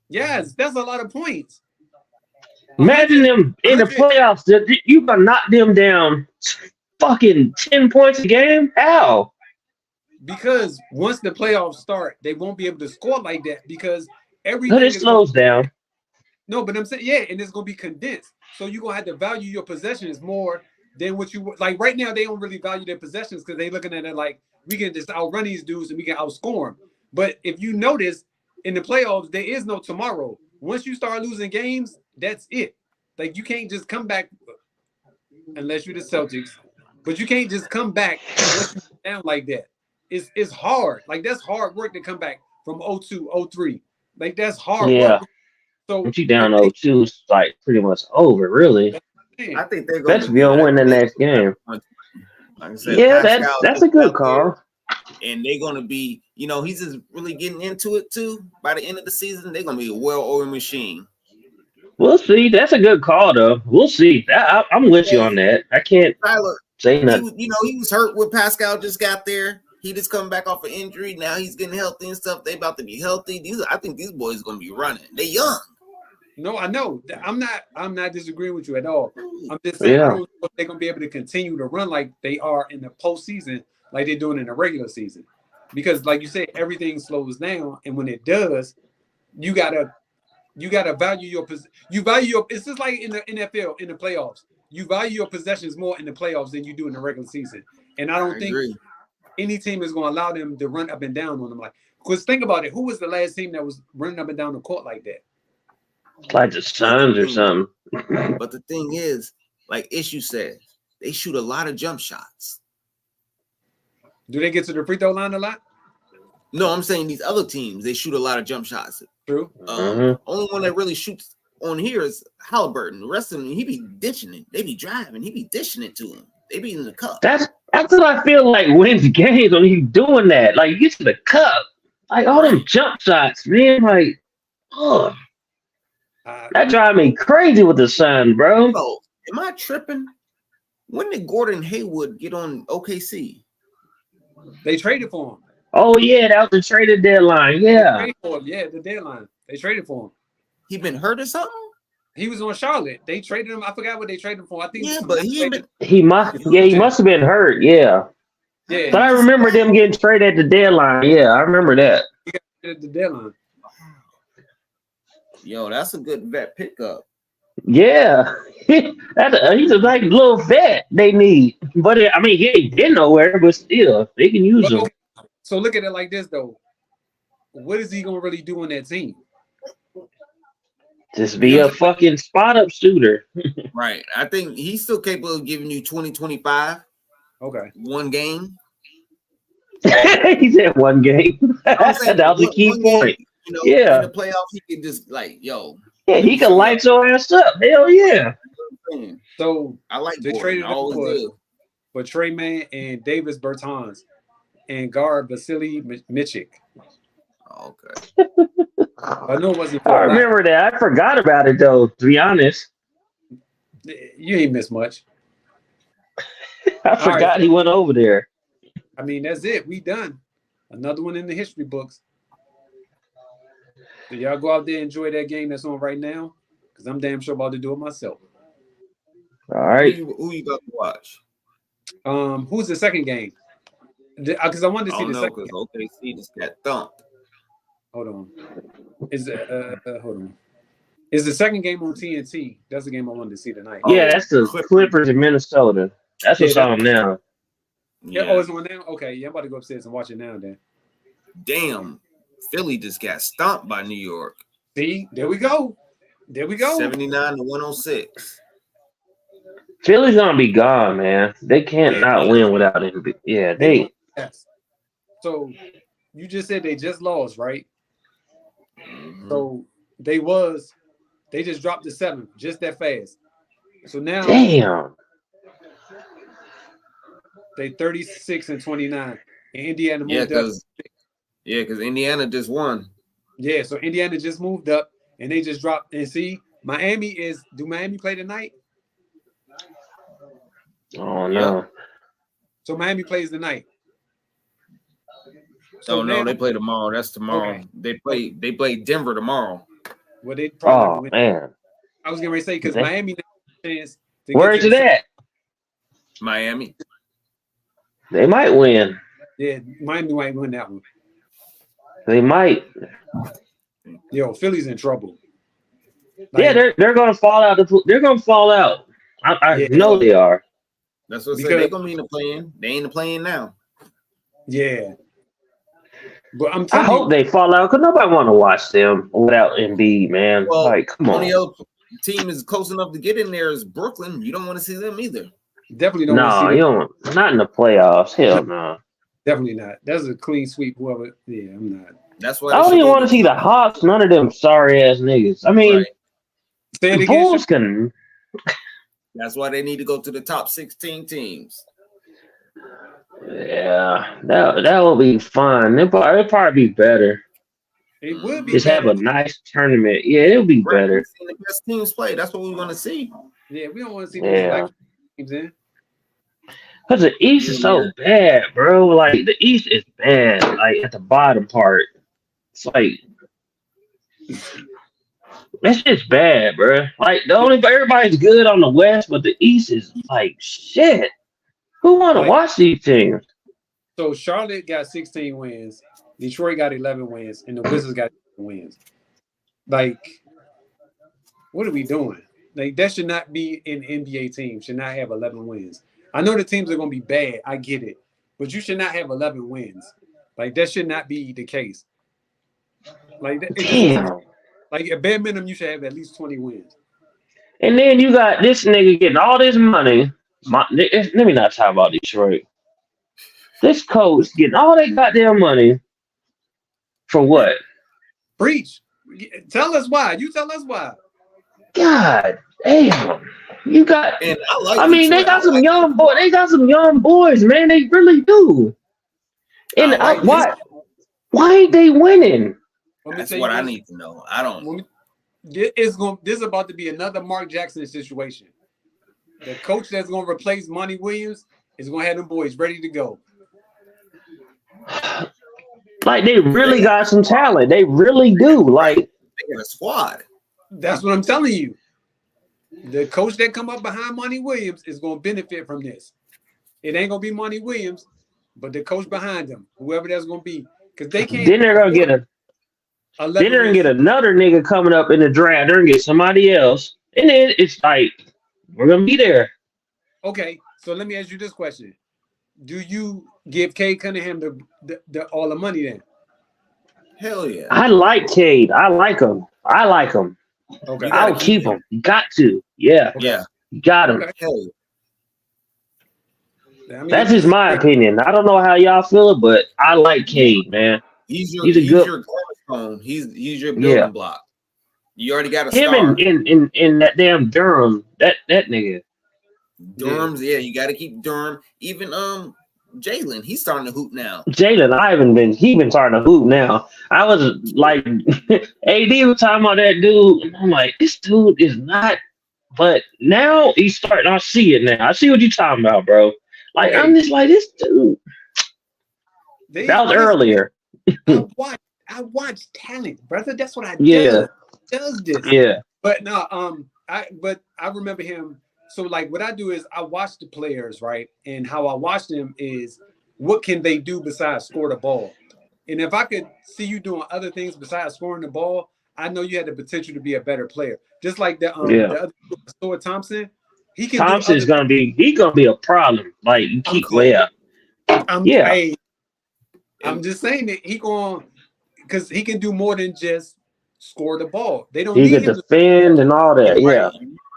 Yes, that's a lot of points. Imagine them in the playoffs. You gonna knock them down fucking 10 points a game? How? Because once the playoffs start, they won't be able to score like that because everything. But it slows down. No, but I'm saying, yeah, and it's gonna be condensed. So you're gonna have to value your possessions more than what you like right now. They don't really value their possessions because they looking at it like we can just outrun these dudes and we can outscore them. But if you notice in the playoffs, there is no tomorrow. Once you start losing games, that's it. Like you can't just come back unless you're the Celtics, but you can't just come back unless you down like that. It's hard. Like that's hard work to come back from 0-2, 0-3. Like that's hard work. So Once you down 0-2, it's like pretty much over, really. I think they're going Especially if you don't win the next game. Like I said, Yeah, Pascal that's a is good out call. there, and they're going to be, he's just really getting into it too. By the end of the season, they're going to be a well-oiled machine. We'll see. That's a good call, though. We'll see. I'm with you on that. I can't Tyler, say nothing. he was hurt when Pascal just got there. He just coming back off an injury. Now he's getting healthy and stuff. They about to be healthy. I think these boys are going to be running. They young. No, I know. I'm not disagreeing with you at all. I'm just saying I don't know if they're gonna be able to continue to run like they are in the postseason, like they're doing in the regular season. Because, like you said, everything slows down, and when it does, you gotta value your It's just like in the NFL in the playoffs. You value your possessions more in the playoffs than you do in the regular season. And I don't think any team is going to allow them to run up and down on them. Like, because think about it, who was the last team that was running up and down the court like that? Like the Suns or something. But the thing is, like Issue said, they shoot a lot of jump shots. Do they get to the free throw line a lot? No, I'm saying these other teams, they shoot a lot of jump shots. True. Only one that really shoots on here is Halliburton. The rest of them, he be ditching it. They be driving. He be dishing it to him. They be in the cup. That's what I feel like wins games when he's doing that. Like, you get to the cup. Like, all them jump shots, man. Like, oh. That drive me crazy with the Sun, bro. Oh, am I tripping? When did Gordon Hayward get on OKC? They traded for him. Oh, yeah, that was the traded deadline. Yeah. They traded for him. Yeah, the deadline. They traded for him. He been hurt or something? He was on Charlotte. They traded him. I forgot what they traded him for. I think. Yeah, but he must have been hurt. Yeah. Yeah. But I remember them getting traded at the deadline. Yeah, I remember that. He got traded at the deadline. Yo, that's a good vet pickup. Yeah, he's a like little vet they need. But he ain't been nowhere, but still, they can use him. So look at it like this, though. What is he gonna really do on that team? Just be a fucking spot up shooter. Right. I think he's still capable of giving you 20, 25. Okay. One game. He said one game. That was a key point. Game, yeah. In the playoffs, he can just Yeah, he can light your ass up. Hell yeah. So I like they traded him for Trey Mann and Davis Bertans and guard Vasily Michik. Okay. I know it wasn't. I remember that. I forgot about it though. To be honest, you ain't missed much. I forgot he went over there. I mean, that's it. We done. Another one in the history books. So y'all go out there and enjoy that game that's on right now, because I'm damn sure about to do it myself. All right. Who you got to watch? Who's the second game? Because I wanted to see the second. OKC just got thumped. Hold on. Hold on. Is the second game on TNT? That's the game I wanted to see tonight. Yeah, that's the Clippers in Minnesota. That's what's on now. Yeah. Oh, it's on now? Okay, yeah, I'm about to go upstairs and watch it now then. Damn. Philly just got stomped by New York. See, there we go. 79-106. Philly's gonna be gone, man. They can't not win without him. Yeah, they. Yes. So you just said they just lost, right? Mm-hmm. So they just dropped to 7 just that fast. So now Damn. they 36-29. And Indiana moved up. Yeah, because Indiana just won. Yeah, so Indiana just moved up and they just dropped. And see, do Miami play tonight? Oh no. Yeah. So Miami plays tonight. So no, they play tomorrow. That's tomorrow. Okay. They play Denver tomorrow. Well, they probably win. Man. I was getting ready to say because Miami has a chance to Where's it at? Miami. They might win. Yeah, Miami might win that one. They might. Yo, Philly's in trouble. Yeah, they're gonna fall out. They're gonna fall out. I know they are. That's what I said. Because- They're gonna be in the play-in. They ain't the play-in now. Yeah. But I'm I telling hope they fall out because nobody want to watch them without Embiid, man. Well, like, come on. only other team is close enough to get in there is Brooklyn. You don't want to see them either. you definitely don't No, want to see you them. don't. Not in the playoffs. Hell no. Definitely not. That's a clean sweep. Whoever. Yeah, I'm not. That's why I they don't should even go want to see the Hawks. None of them sorry ass niggas. I mean, Right. Say it the again. Bulls can. That's why they need to go to the top 16 teams. Yeah, that will be fun. It'll probably be better. It would be Just have better. a nice tournament. Yeah, it'll be Right. better. Seeing the best teams play. That's what we want to see. Yeah, we don't want to see Yeah. those black teams in. Because the East is so bad, bro. Like, the East is bad. Like, at the bottom part. It's like, that's just bad, bro. Like, everybody's good on the West, but the East is like, shit. Who want to Like- watch these teams? So Charlotte got 16 wins, Detroit got 11 wins, and the Wizards got 11 wins. Like, what are we doing? Like, that should not be an NBA team. Should not have 11 wins. I know the teams are going to be bad. I get it. But you should not have 11 wins. Like, that should not be the case. Like, Damn. like at bare minimum, you should have at least 20 wins. And then you got this nigga getting all this money. Let me not talk about Detroit. This coach getting all that goddamn money for what? Preach. Tell us why. You tell us why. God damn. You got. And I like. I mean, they Detroit. got I some like- young boy. They got some young boys, man. They really do. And I like why ain't they winning? Let me That's tell you what I this. need to know. I don't. This is about to be another Mark Jackson situation. The coach that's going to replace Monty Williams is going to have them boys ready to go. Like, they really got some talent. They really do. Like, They got a squad. That's what I'm telling you. The coach that come up behind Monty Williams is going to benefit from this. It ain't going to be Monty Williams, but the coach behind him, whoever that's going to be, because they can't. then they're gonna get then they're gonna get another nigga coming up in the draft. They're gonna get somebody else, and then it's like we're gonna be there. Okay, so let me ask you this question: do you give Cade Cunningham the all the money then? Hell yeah. I like Cade. I like him. Okay, You I'll gotta keep keep him. Got to. Yeah, Yeah. got him. Okay. Hell yeah. I mean, That's just my opinion. I don't know how y'all feel, but I like Cade, man. He's He's a good- your cornerstone. He's your building Yeah. block. You already got a Him star. in that damn Durham, that nigga. Durham's, yeah, you got to keep Durham. Even Jalen, he's starting to hoop now. Jalen Ivan been starting to hoop now. I was like, AD was talking about that dude, and I'm like, this dude is not. But now he's starting. I see it now. I see what you're talking about, bro. Like, I'm just like, this dude. That was earlier. I watch talent, brother. That's what I Yeah. does this. Yeah. But no, I remember him. So like what I do is I watch the players, right? And how I watch them is what can they do besides score the ball? And if I could see you doing other things besides scoring the ball, I know you had the potential to be a better player. Just like the other Stuart Thompson. He can Thompson's gonna be a problem. Like, you keep way up. I'm just saying that he going because he can do more than just score the ball. They don't He need can him to defend and all that. Right. Yeah.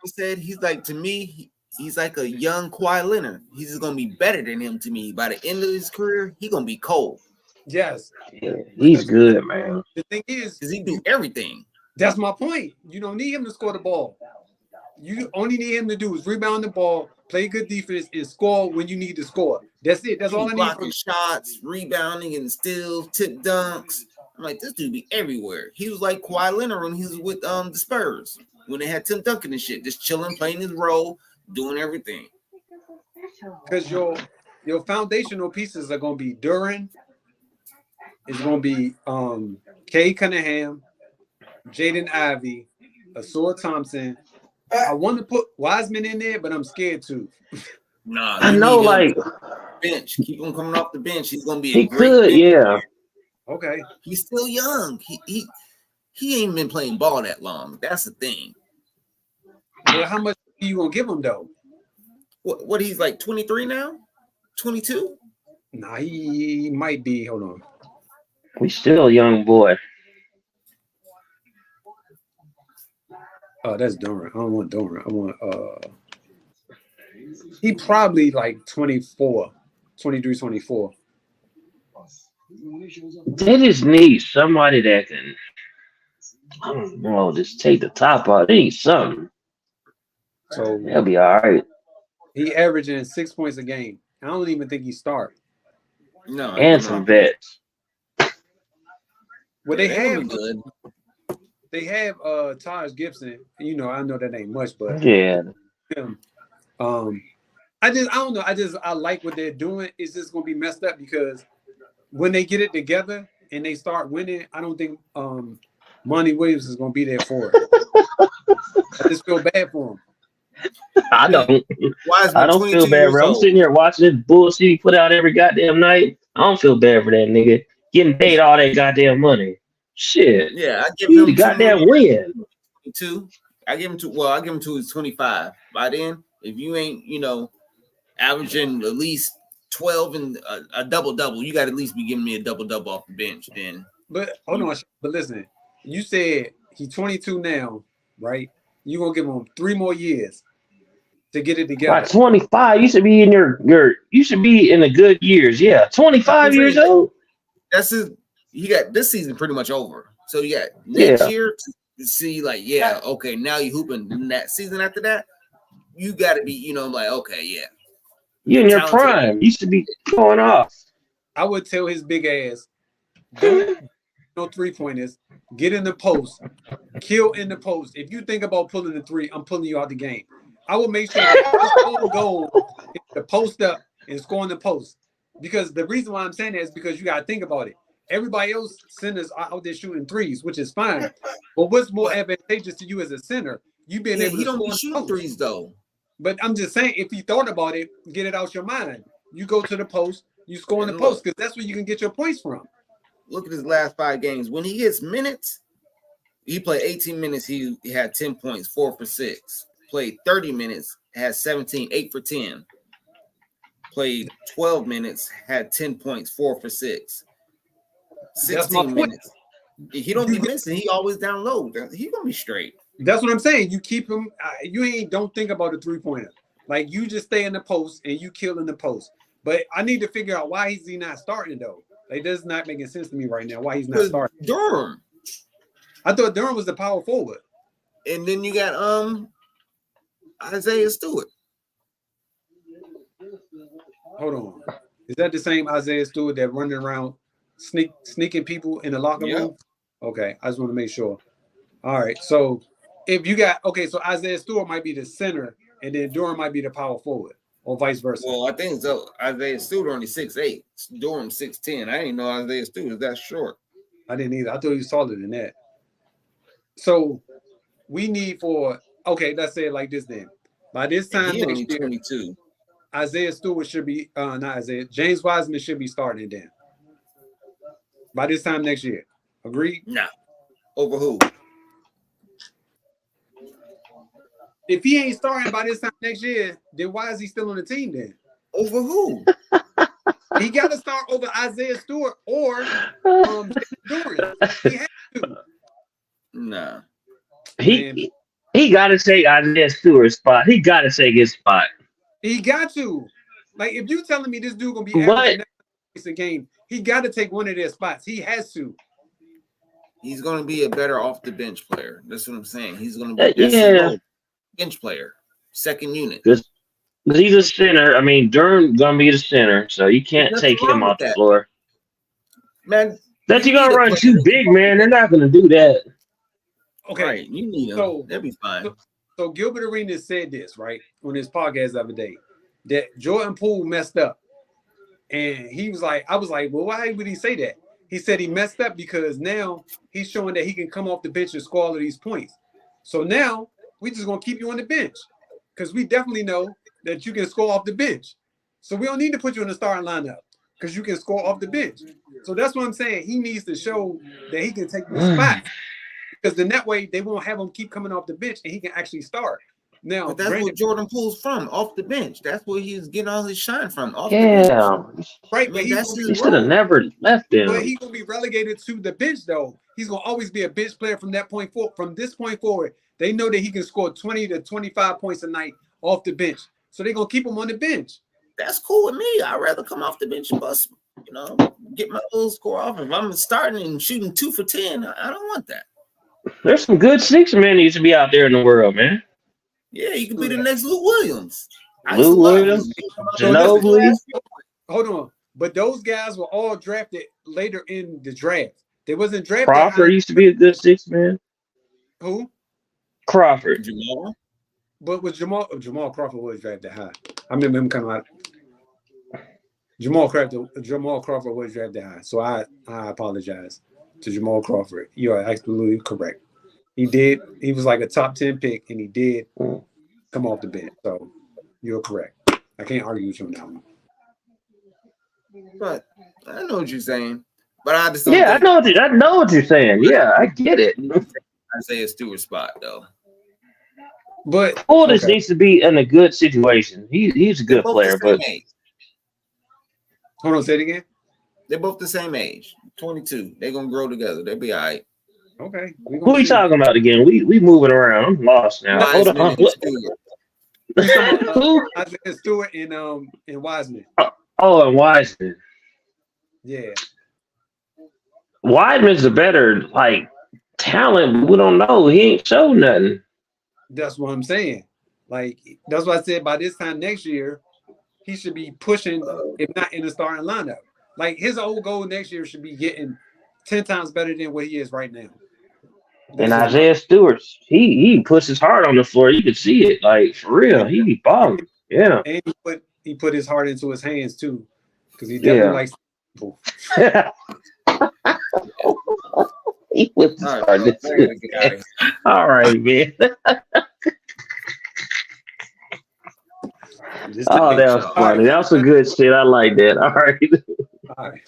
He said he's like, to me, he's like a young Kawhi Leonard. He's just gonna be better than him to me. By the end of his career, he's gonna be cold. Yes. Yeah, he's good, man. The thing is, Because he do everything. that's my point. You don't need him to score the ball. You only need him to do is rebound the ball, play good defense, and score when you need to score. That's it. That's all I need Blocking from shots, rebounding, and steals, tip dunks. I'm like, this dude be everywhere. He was like Kawhi Leonard when he was with the Spurs, when they had Tim Duncan and shit, just chilling, playing his role, doing everything. because your foundational pieces are gonna be Duran. It's gonna be Cade Cunningham, Jaden Ivey, Asura Thompson. I want to put Wiseman in there, but I'm scared to. Nah, I you know, need him. like, Bench. Keep him coming off the bench. He's gonna be a he great could, bench yeah. player. Okay. He's still young. He ain't been playing ball that long. That's the thing. Well, how much are you gonna give him though? What he's like 23 now? 22? Nah, he might be. Hold on. He's still a young boy. Oh, that's Durant. I don't want Durant. I want he probably like 24, 23, 24. They just need somebody that can, I don't know, just take the top off. They need something. So They'll be all right. he averaging 6 points a game. I don't even think he started. No, And some vets. Well, they have good. They have Taj Gibson. You know, I know that ain't much, but Yeah. him. I don't know. I like what they're doing. It's just gonna be messed up because when they get it together and they start winning, I don't think Monty Williams is gonna be there for it. I just feel bad for him. I don't. Wiseman, I don't feel bad, bro. I'm sitting here watching this bullshit he put out every goddamn night. I don't feel bad for that nigga getting paid all that goddamn money. Shit. Yeah, I give He him the goddamn win. 22. I give him to his 25. By then, if you ain't, averaging at least 12 and a double-double, you got to at least be giving me a double-double off the bench then. But hold on, but listen, you said he's 22 now, right? You're gonna give him 3 more years to get it together. By 25, you should be in you should be in the good years. Yeah, 25 years old. That's his. He got this season pretty much over. So you got next year to see, like, okay, now you hooping that season after that. You got to be, like, okay, yeah. You're in your prime. You should be going off. I would tell his big ass, don't no 3-pointers, get in the post, kill in the post. If you think about pulling the 3, I'm pulling you out the game. I will make sure that his goal is to post up and score in the post. Because the reason why I'm saying that is because you got to think about it. Everybody else centers are out there shooting 3s, which is fine. But what's more advantageous to you as a center? You being able to he don't score be shooting 3s though. But I'm just saying, if you thought about it, get it out your mind. You go to the post, you score in the post because that's where you can get your points from. Look at his last 5 games. When he gets minutes, he played 18 minutes. He had 10 points, 4 for 6. Played 30 minutes, had 17, 8 for 10. Played 12 minutes, had 10 points, 4 for 6. 16 minutes. He don't be missing. He always down low. He gonna be straight. That's what I'm saying. You keep him. Don't think about a 3-pointer. Like you just stay in the post and you kill in the post. But I need to figure out why is he not starting though. Like that's not making sense to me right now. Why he's not starting? Durham. I thought Durham was the power forward. And then you got Isaiah Stewart. Hold on. Is that the same Isaiah Stewart that running around sneaking people in the locker room? Okay, I just want to make sure. All right, so if you got so Isaiah Stewart might be the center, and then Durham might be the power forward, or vice versa. Well, I think so. Isaiah Stewart only 6'8", Durham 6'10". I didn't know Isaiah Stewart was that short. I didn't either. I thought he was taller than that. So we need let's say it like this then. By this time next next year, 22. Isaiah Stewart should be not Isaiah. James Wiseman should be starting then. By this time next year. Agreed? No. Over who? If he ain't starting by this time next year, then why is he still on the team then? Over who? He got to start over Isaiah Stewart or Durant. He has to. Nah. He got to take Isaiah Stewart's spot. He got to take his spot. He got to. Like, if you telling me this dude going to be averaging a game, he got to take one of their spots. He has to. He's going to be a better off-the-bench player. That's what I'm saying. He's going to be bench player, second unit. Because he's a center. I mean, Durham going to be the center, so you can't take him off the floor. Man, that you going to run too big, man. They're not going to do that. Okay. Right. You need him. So, that'll be fine. So Gilbert Arenas said this, right, on his podcast the other day, that Jordan Poole messed up. And he was like, I was like, well, why would he say that? He said he messed up because now he's showing that he can come off the bench and score all of these points. So now we just going to keep you on the bench because we definitely know that you can score off the bench. So we don't need to put you in the starting lineup because you can score off the bench. So that's what I'm saying. He needs to show that he can take the spot because then that way they won't have him keep coming off the bench and he can actually start. Now, But that's Brandon, what Jordan Poole's from, off the bench. That's where he's getting all his shine from, off the bench. Yeah, right, I but mean, he's that's gonna his he be, should have role. never left but them. he's gonna be relegated to the bench though. He's gonna always be a bench player from that point forward. From this point forward, they know that he can score 20 to 25 points a night off the bench, so they're gonna keep him on the bench. That's cool with me. I'd rather come off the bench and bust, get my little score off. If I'm starting and shooting 2 for 10, I don't want that. There's some good six men needs to be out there in the world, man. Yeah, you could be the next Lou Williams. I Lou used to love Williams, Lou. Ginobili. Hold on, but those guys were all drafted later in the draft. They wasn't drafted. Crawford used to be a good six man. Who? Crawford. Jamal. But was Jamal Crawford was drafted high. I remember him coming out. Jamal Crawford was drafted high. So I apologize to Jamal Crawford. You are absolutely correct. He did. He was like a top 10 pick, and he did come off the bench. So you're correct. I can't argue with you on that one. But I know what you're saying. But I just don't Yeah, I think know what you're saying. Yeah, I get it. Isaiah Stewart spot though. But Poole just needs to be in a good situation. He's a They're good both player, the same but age. hold on, say it again. They're both the same age, 22. They're gonna grow together. They'll be all right. Okay. who are we talking about again? We moving around. I'm lost now. Hold Wiseman on. and Stewart. Who? Isaiah Stewart and Wiseman. Oh, and Wiseman. Yeah. Wiseman's the better talent, but we don't know. He ain't showed nothing. That's what I'm saying. Like, that's what I said. By this time next year, he should be pushing, if not in the starting lineup. Like, his old goal next year should be getting 10 times better than what he is right now. And Isaiah Stewart, he puts his heart on the floor. You can see it, like, for real. He be balling. Yeah. And he put his heart into his hands too, because he definitely likes people. He puts his All right, heart bro. into I gotta his get out of hands. here. All right, man. Just Oh, that was funny. That was some good shit. I like that. All right. all right.